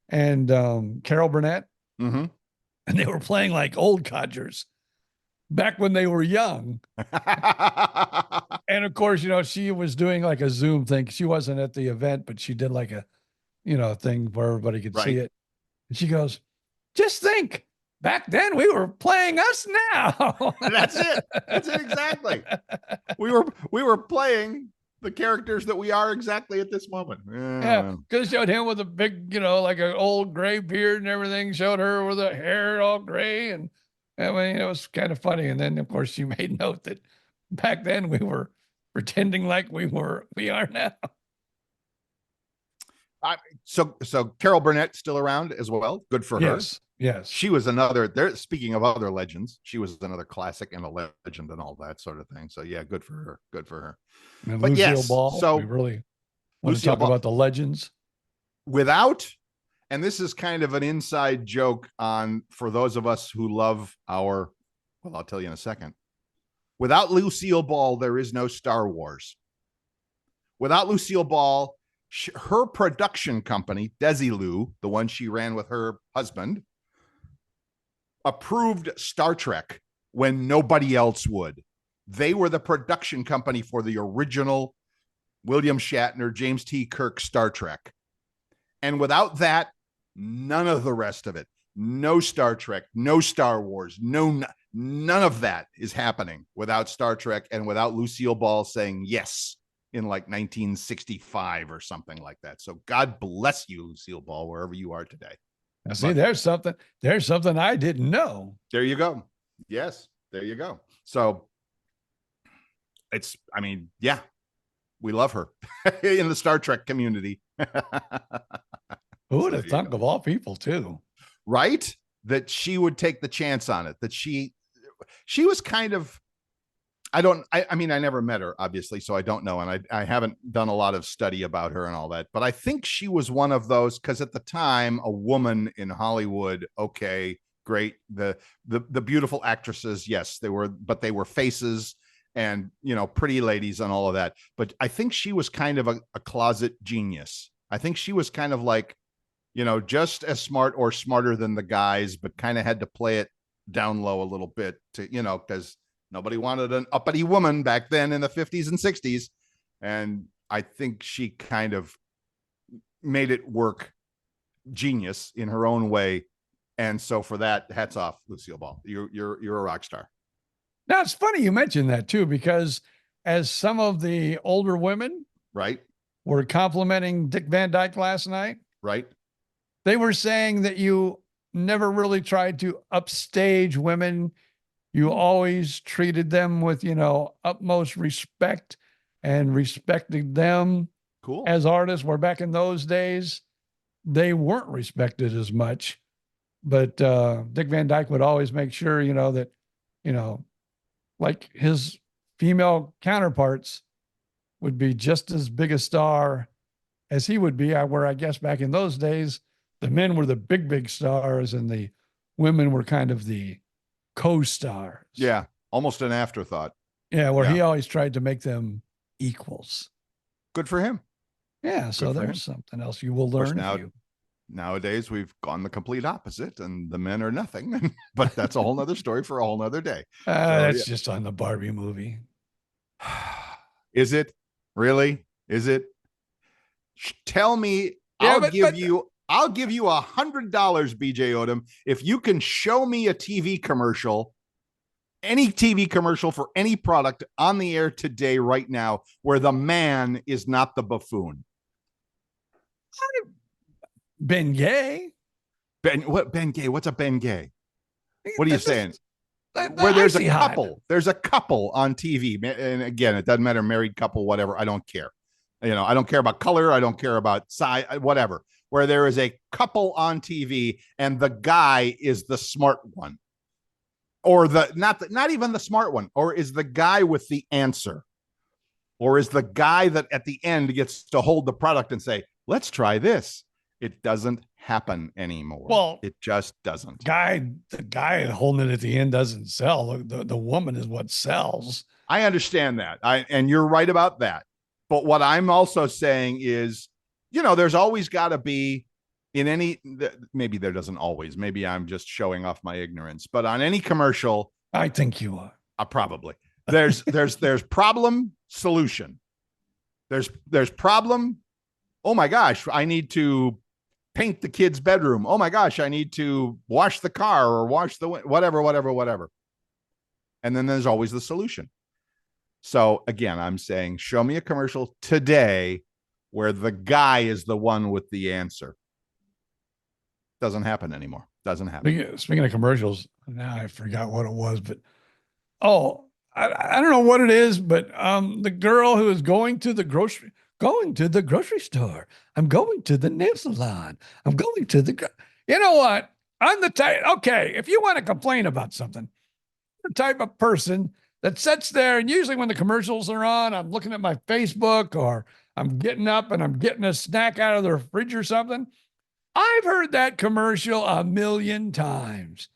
and Carol Burnett, and they were playing like old codgers back when they were young. And of course, she was doing like a Zoom thing. She wasn't at the event, but she did like a thing where everybody could see it. And she goes, "Just think, back then we were playing us now." That's it. That's it exactly. We were playing the characters that we are exactly at this moment. Yeah, because showed him with a big, like an old gray beard and everything. Showed her with the hair all gray, and I mean, it was kind of funny. And then, of course, she made note that back then we were pretending like we are now. So Carol Burnett still around as well. Good for her. Yes. She was speaking of other legends, she was another classic and a legend and all that sort of thing. So yeah, good for her. Good for her. And but Lucille Ball, so we really want to talk about the legends. And this is kind of an inside joke for those of us who love I'll tell you in a second. Without Lucille Ball, there is no Star Wars. Without Lucille Ball, her production company, Desilu, the one she ran with her husband, approved Star Trek when nobody else would. They were the production company for the original William Shatner, James T. Kirk Star Trek. And without that, none of the rest of it. No Star Trek, no Star Wars, none of that is happening without Star Trek and without Lucille Ball saying yes in like 1965 or something like that. So God bless you, Lucille Ball, wherever you are today. Now, see, there's something I didn't know. There you go. Yes, there you go. So we love her in the Star Trek community. Who would have thunk of all people too? Right? That she would take the chance on it, that she was kind of, I never met her, obviously, so I don't know. And I haven't done a lot of study about her and all that, but I think she was one of those, because at the time, a woman in Hollywood, okay, great. The beautiful actresses, yes, they were faces and, pretty ladies and all of that. But I think she was kind of a closet genius. I think she was kind of like, just as smart or smarter than the guys, but kind of had to play it down low a little bit to, because nobody wanted an uppity woman back then in the 50s and 60s. And I think she kind of made it work, genius in her own way. And so for that, hats off, Lucille Ball. You're a rock star. Now, it's funny you mentioned that too, because as some of the older women were complimenting Dick Van Dyke last night, they were saying that you never really tried to upstage women. You always treated them with, utmost respect and respected them as artists, where back in those days, they weren't respected as much. But Dick Van Dyke would always make sure, that, like his female counterparts would be just as big a star as he would be, where I guess back in those days, the men were the big stars and the women were kind of the co-stars. Yeah, almost an afterthought. Yeah, where he always tried to make them equals. Good for him. Yeah, so there's something else you will learn. Nowadays, we've gone the complete opposite, and the men are nothing. But that's a whole nother story for a whole nother day. That's just on the Barbie movie. Is it? Really? Is it? Tell me. I'll give you $100, BJ Odom, if you can show me a TV commercial, any TV commercial for any product on the air today, right now, where the man is not the buffoon. Ben Gay. Ben Gay? What's a Ben Gay? What are you saying? where there's a couple. There's a couple on TV. And again, it doesn't matter, married couple, whatever. I don't care. I don't care about color. I don't care about size, whatever. Where there is a couple on TV and the guy is the smart one. Or not even the smart one, or is the guy with the answer, or is the guy that at the end gets to hold the product and say, let's try this. It doesn't happen anymore. Well, it just doesn't. The guy holding it at the end doesn't sell. The woman is what sells. I understand that. And you're right about that. But what I'm also saying is, there's always got to be maybe there doesn't always, maybe I'm just showing off my ignorance, but on any commercial, I think you are. Probably there's problem, solution. There's problem. Oh my gosh, I need to paint the kid's bedroom. Oh my gosh, I need to wash the car or wash the whatever. And then there's always the solution. So again, I'm saying, show me a commercial today where the guy is the one with the answer. Doesn't happen anymore. Doesn't happen. Speaking of commercials, now I forgot what it was, but I don't know what it is, but the girl who is going to the grocery store. I'm going to the nail salon. I'm going to you know what? I'm the type. Okay, if you want to complain about something, I'm the type of person that sits there, and usually when the commercials are on, I'm looking at my Facebook, or I'm getting up and I'm getting a snack out of the fridge or something. I've heard that commercial a million times.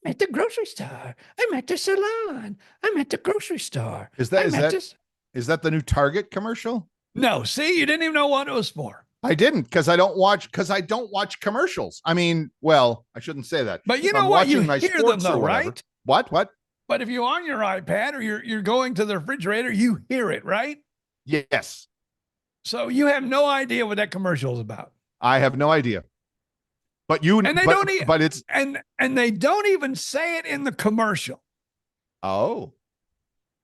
I'm at the grocery store. I'm at the salon. I'm at the grocery store. Is that the new Target commercial? No, see, you didn't even know what it was for. I didn't, because I don't watch commercials. I mean, well, I shouldn't say that. But you know what? You hear them though, right? What? But if you're on your iPad or you're going to the refrigerator, you hear it, right? Yes. So you have no idea what that commercial is about. I have no idea. But they don't even say it in the commercial. Oh.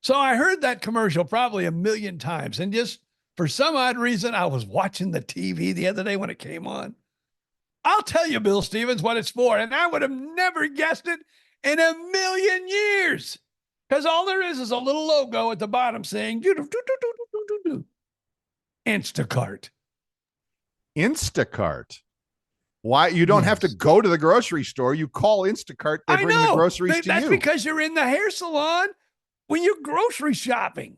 So I heard that commercial probably a million times, and just for some odd reason, I was watching the TV the other day when it came on. I'll tell you, Bill Stevens, what it's for, and I would have never guessed it in a million years, because all there is a little logo at the bottom saying Instacart. Instacart. Why? You don't have to go to the grocery store. You call Instacart. They bring the groceries to you. That's because you're in the hair salon when you're grocery shopping.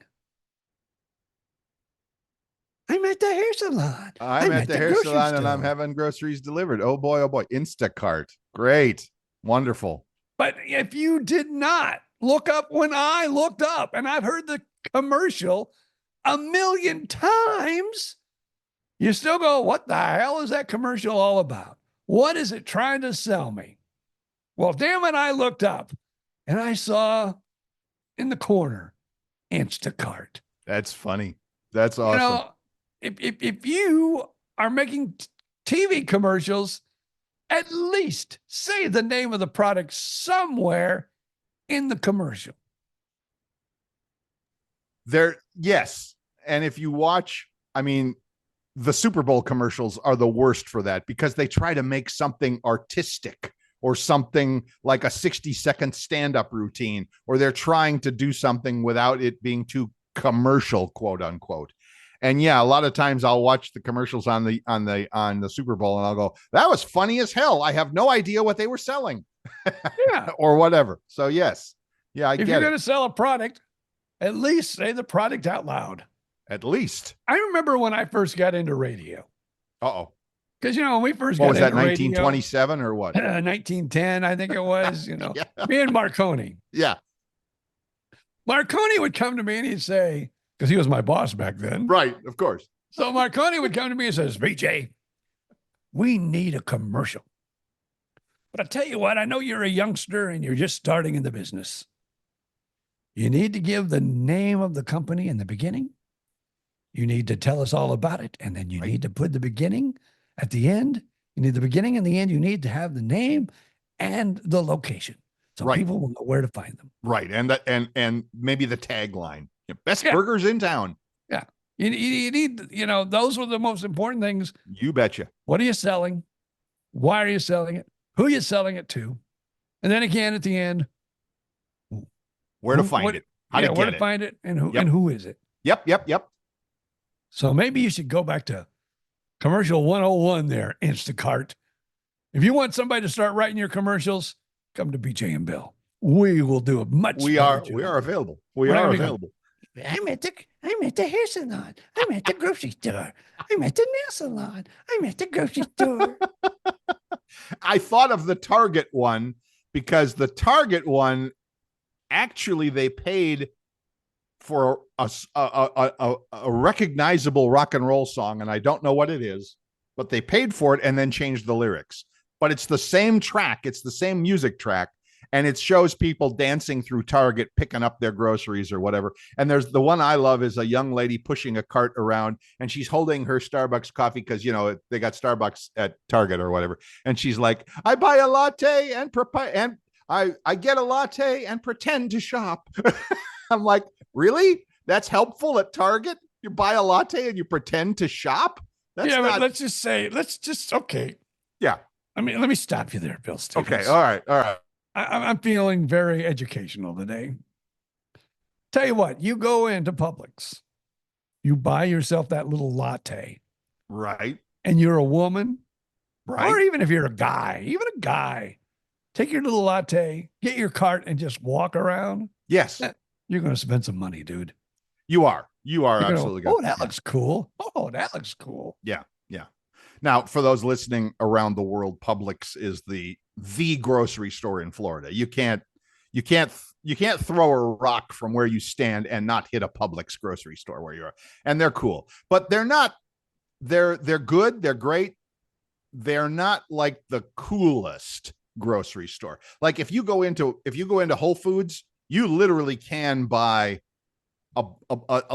I'm at the hair salon. I'm at the hair salon and I'm having groceries delivered. Oh boy, oh boy. Instacart. Great. Wonderful. But if you did not look up when I looked up, and I've heard the commercial a million times, you still go, what the hell is that commercial all about? What is it trying to sell me? Well, damn it, I looked up and I saw in the corner, Instacart. That's funny. That's awesome. If you are making TV commercials, at least say the name of the product somewhere in the commercial. Yes. And if you watch, the Super Bowl commercials are the worst for that, because they try to make something artistic or something like a 60-second stand-up routine, or they're trying to do something without it being too commercial, quote unquote. And yeah, a lot of times I'll watch the commercials on the Super Bowl and I'll go, that was funny as hell. I have no idea what they were selling. Yeah. Or whatever. So yes. Yeah, I get it. If you're going to sell a product, at least say the product out loud. At least. I remember when I first got into radio. Uh-oh. Because, when we first got into radio. What was that, 1927 or what? 1910, I think it was, Yeah. Me and Marconi. Yeah. Marconi would come to me and he'd say, because he was my boss back then. Right, of course. So Marconi would come to me and says, BJ, we need a commercial. But I tell you what, I know you're a youngster and you're just starting in the business. You need to give the name of the company in the beginning. You need to tell us all about it. And then you need to put the beginning at the end. You need the beginning and the end. You need to have the name and the location. So people will know where to find them. Right. And maybe the tagline. Best burgers in town. Yeah. You need, those were the most important things. You betcha. What are you selling? Why are you selling it? Who are you selling it to? And then again, at the end, Where to find it. How to get where it. to find it and who is it. Yep. So maybe you should go back to commercial 101 there, Instacart. If you want somebody to start writing your commercials, come to BJ and Bill. We will do a much We are available. We are available. I'm at the hair salon. I'm at the grocery store. I'm at the nail salon. I'm at the grocery store. I thought of the Target one because the Target one, actually, they paid for a recognizable rock and roll song, and I don't know what it is, but they paid for it and then changed the lyrics. But it's the same track. It's the same music track. And it shows people dancing through Target, picking up their groceries or whatever. And there's the one I love is a young lady pushing a cart around, and she's holding her Starbucks coffee because, they got Starbucks at Target or whatever. And she's like, I buy a latte and I get a latte and pretend to shop. I'm like, really? That's helpful at Target? You buy a latte and you pretend to shop? But okay. Yeah. I mean, let me stop you there, Bill Stevens. Okay. All right. I'm feeling very educational today. Tell you what, you go into Publix, you buy yourself that little latte. Right. And you're a woman. Right. Or even if you're a guy, take your little latte, get your cart, and just walk around. Yes. You're going to spend some money, dude. You are absolutely good. Oh, that looks cool. Oh, that looks cool. Yeah. Now, for those listening around the world, Publix is the grocery store in Florida. You can't throw a rock from where you stand and not hit a Publix grocery store where you are. And they're cool, but they're good. They're great. They're not like the coolest grocery store. Like if you go into Whole Foods, you literally can buy a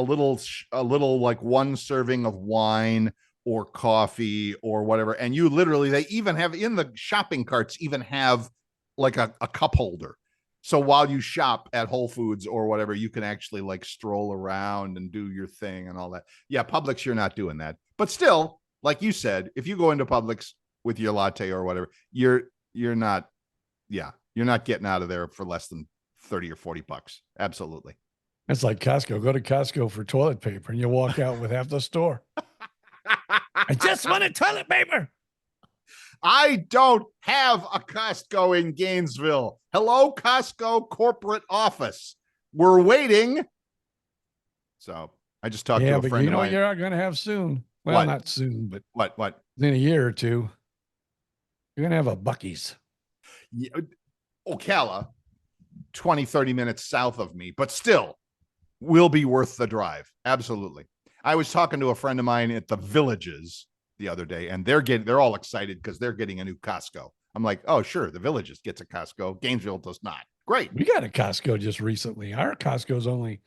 little like one serving of wine or coffee or whatever. And they even have in the shopping carts, even have like a cup holder. So while you shop at Whole Foods or whatever, you can actually like stroll around and do your thing and all that. Yeah. Publix, you're not doing that, but still, like you said, if you go into Publix with your latte or whatever, you're not getting out of there for less than 30 or 40 bucks. Absolutely. It's like Costco. Go to Costco for toilet paper and you walk out with half the store. I just wanted toilet paper. I don't have a Costco in Gainesville. Hello, Costco corporate office. We're waiting. So I just talked to a friend of mine. You know what you're not going to have soon? Well, what? Not soon, but what? In a year or two, you're going to have a Buc-ee's. Yeah, Ocala, 20, 30 minutes south of me, but still will be worth the drive. Absolutely. I was talking to a friend of mine at the Villages the other day, and they're all excited because they're getting a new Costco. I'm like, oh, sure, the Villages gets a Costco. Gainesville does not. Great. We got a Costco just recently. Our Costco's only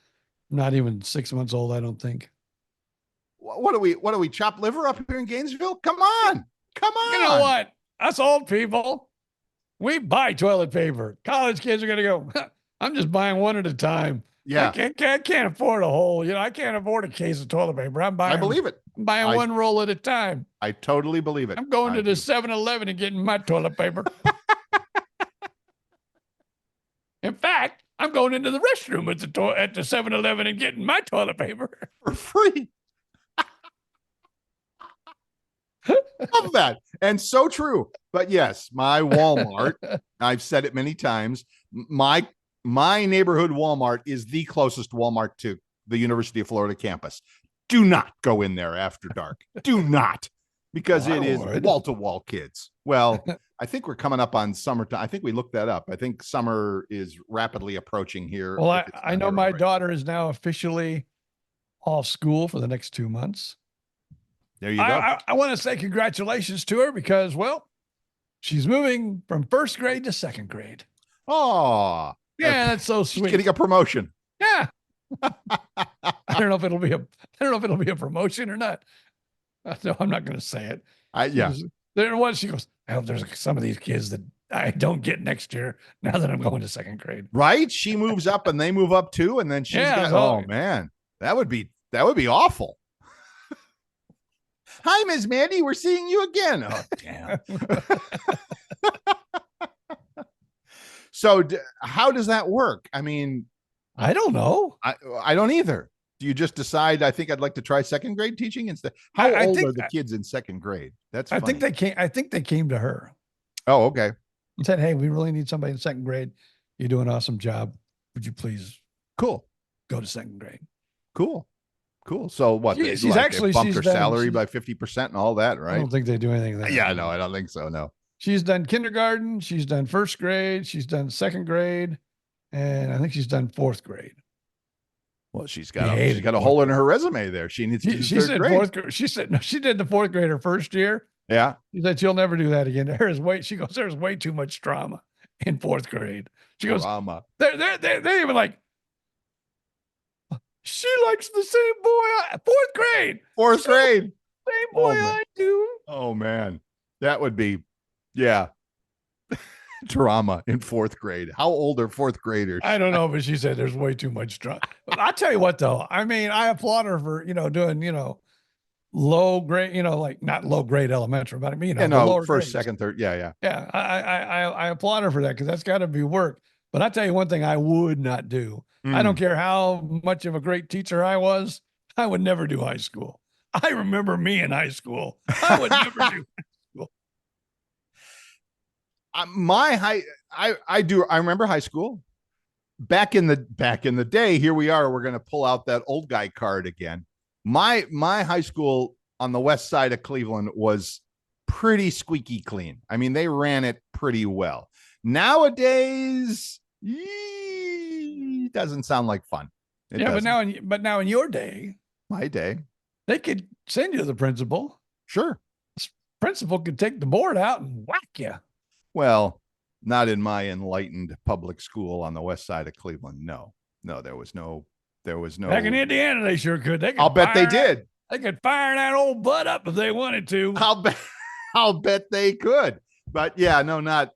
not even 6 months old, I don't think. What do we chop liver up here in Gainesville? Come on. You know what? Us old people, we buy toilet paper. College kids are going to go, I'm just buying one at a time. Yeah. I can't afford a whole, I can't afford a case of toilet paper. I believe it. I'm buying one roll at a time. I totally believe it. I'm going to the 7-Eleven and getting my toilet paper. In fact, I'm going into the restroom at the 7-Eleven and getting my toilet paper for free. Love that. And so true. But yes, my Walmart, I've said it many times, my neighborhood Walmart is the closest Walmart to the University of Florida campus. Do not go in there after dark. Do not, because it is wall-to-wall kids. Well, I think we're coming up on summertime. I think we looked that up. I think summer is rapidly approaching here. Well, I know my daughter is now officially off school for the next 2 months. There you go. I want to say congratulations to her because, well, she's moving from first grade to second grade. Oh, yeah, that's so sweet. She's getting a promotion. Yeah. I don't know if it'll be a promotion or not. No, I'm not going to say it. She goes, I hope there's some of these kids that I don't get next year now that I'm going to second grade. Right? She moves up and they move up too, and then she's oh man, that would be awful. Hi, Ms. Mandy, we're seeing you again. Oh, damn. So how does that work? I mean, I don't know. I don't either. Do you just decide, I think I'd like to try second grade teaching instead? How old are the kids in second grade? That's funny. I think they came to her. Oh, okay. And said, hey, we really need somebody in second grade. You do an awesome job. Would you please go to second grade? Cool. So what? She's bumped her salary by 50% and all that, right? I don't think they do anything there. Yeah, no, I don't think so. No. She's done kindergarten. She's done first grade. She's done second grade. And I think she's done fourth grade. Well, she's got a hole in her resume there. She needs to do third grade. Fourth grade. She said, no, she did the fourth grade her first year. Yeah. She said, she'll never do that again. There's way too much drama in fourth grade. She goes, drama. They're even like, she likes the same boy. Fourth grade. Same boy I do. Oh, man. That would be, yeah. Drama in fourth grade. How old are fourth graders? I don't know, but she said there's way too much drama. I'll tell you what, though. I mean, I applaud her for, doing, low grade, like not low grade elementary, but I mean, first, grades. Second, third. Yeah. Yeah. I applaud her for that because that's got to be work. But I'll tell you one thing I would not do. I don't care how much of a great teacher I was. I would never do high school. I remember me in high school. I would never do high school. I remember high school back in the day. Here we are. We're going to pull out that old guy card again. My high school on the west side of Cleveland was pretty squeaky clean. I mean, they ran it pretty well. Nowadays, doesn't sound like fun. But now in your day, my day, they could send you to the principal. Sure. The principal could take the board out and whack you. Well, not in my enlightened public school on the west side of Cleveland. No, there was no. Back in Indiana, they sure could. I'll bet they did. They could fire that old butt up if they wanted to. I'll bet they could. But yeah, no, not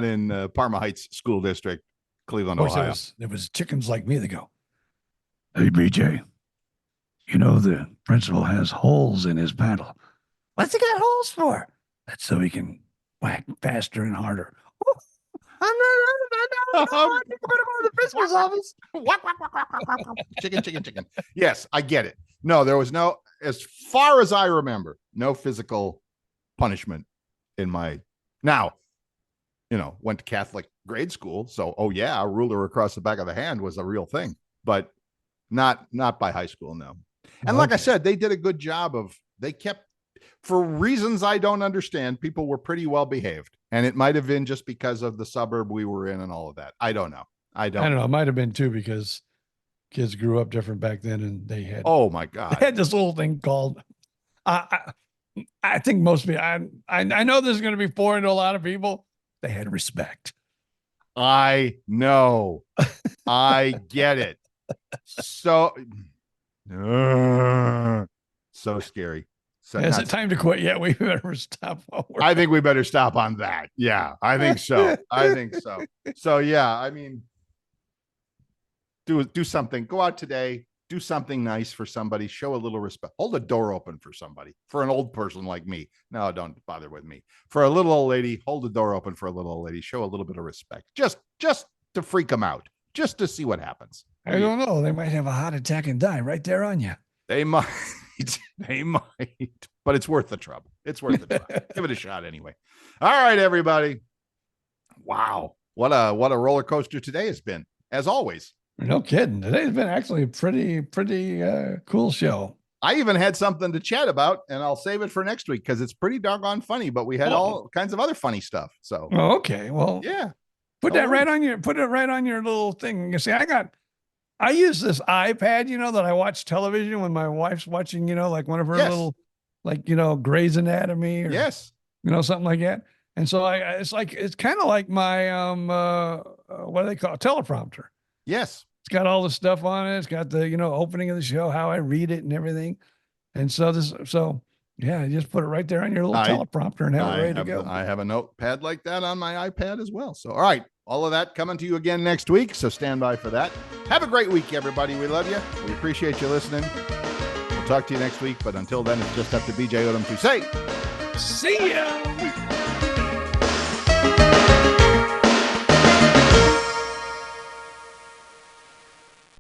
in Parma Heights School District, Cleveland, Ohio. There was chickens like me that go, hey, BJ, the principal has holes in his paddle. What's he got holes for? That's so he can whack faster and harder. I'm not going to go to the principal's office. Chicken. Yes, I get it. No, there was no, as far as I remember, no physical punishment in my, now, went to Catholic grade school. So, a ruler across the back of the hand was a real thing, but not by high school. No. And like I said, they did a good job they kept, for reasons I don't understand, people were pretty well behaved. And it might have been just because of the suburb we were in and all of that. I don't know. I don't know. It might have been too, because kids grew up different back then and they had, oh my God, they had this little thing called, I think most people, I know this is going to be foreign to a lot of people. They had respect. I know. I get it. So scary. So is it time to quit yet? We better stop. I think we better stop on that. Yeah, I think so. So yeah, I mean, do something. Go out today. Do something nice for somebody. Show a little respect. Hold the door open for somebody. For an old person like me. No, don't bother with me. For a little old lady, hold the door open for a little old lady. Show a little bit of respect. Just to freak them out. Just to see what happens. I don't know. They might have a heart attack and die right there on you. They might. They might. But it's worth the trouble. It's worth the trouble. Give it a shot anyway. All right, everybody. Wow. What a roller coaster today has been, as always. No kidding. Today's been actually a pretty cool show. I even had something to chat about, and I'll save it for next week because it's pretty doggone funny, but we had all kinds of other funny stuff. So okay. Well, yeah. Put it right on your little thing. You see, I use this iPad, that I watch television when my wife's watching, like one of her little, Grey's Anatomy or something like that. And so it's kind of like my what do they call it? Teleprompter. Yes. It's got all the stuff on it. It's got the, opening of the show, how I read it and everything. And so you just put it right there on your little teleprompter and have it ready to go. I have a notepad like that on my iPad as well. So, all right. All of that coming to you again next week. So stand by for that. Have a great week, everybody. We love you. We appreciate you listening. We'll talk to you next week. But until then, it's just up to BJ Odom to say, see ya.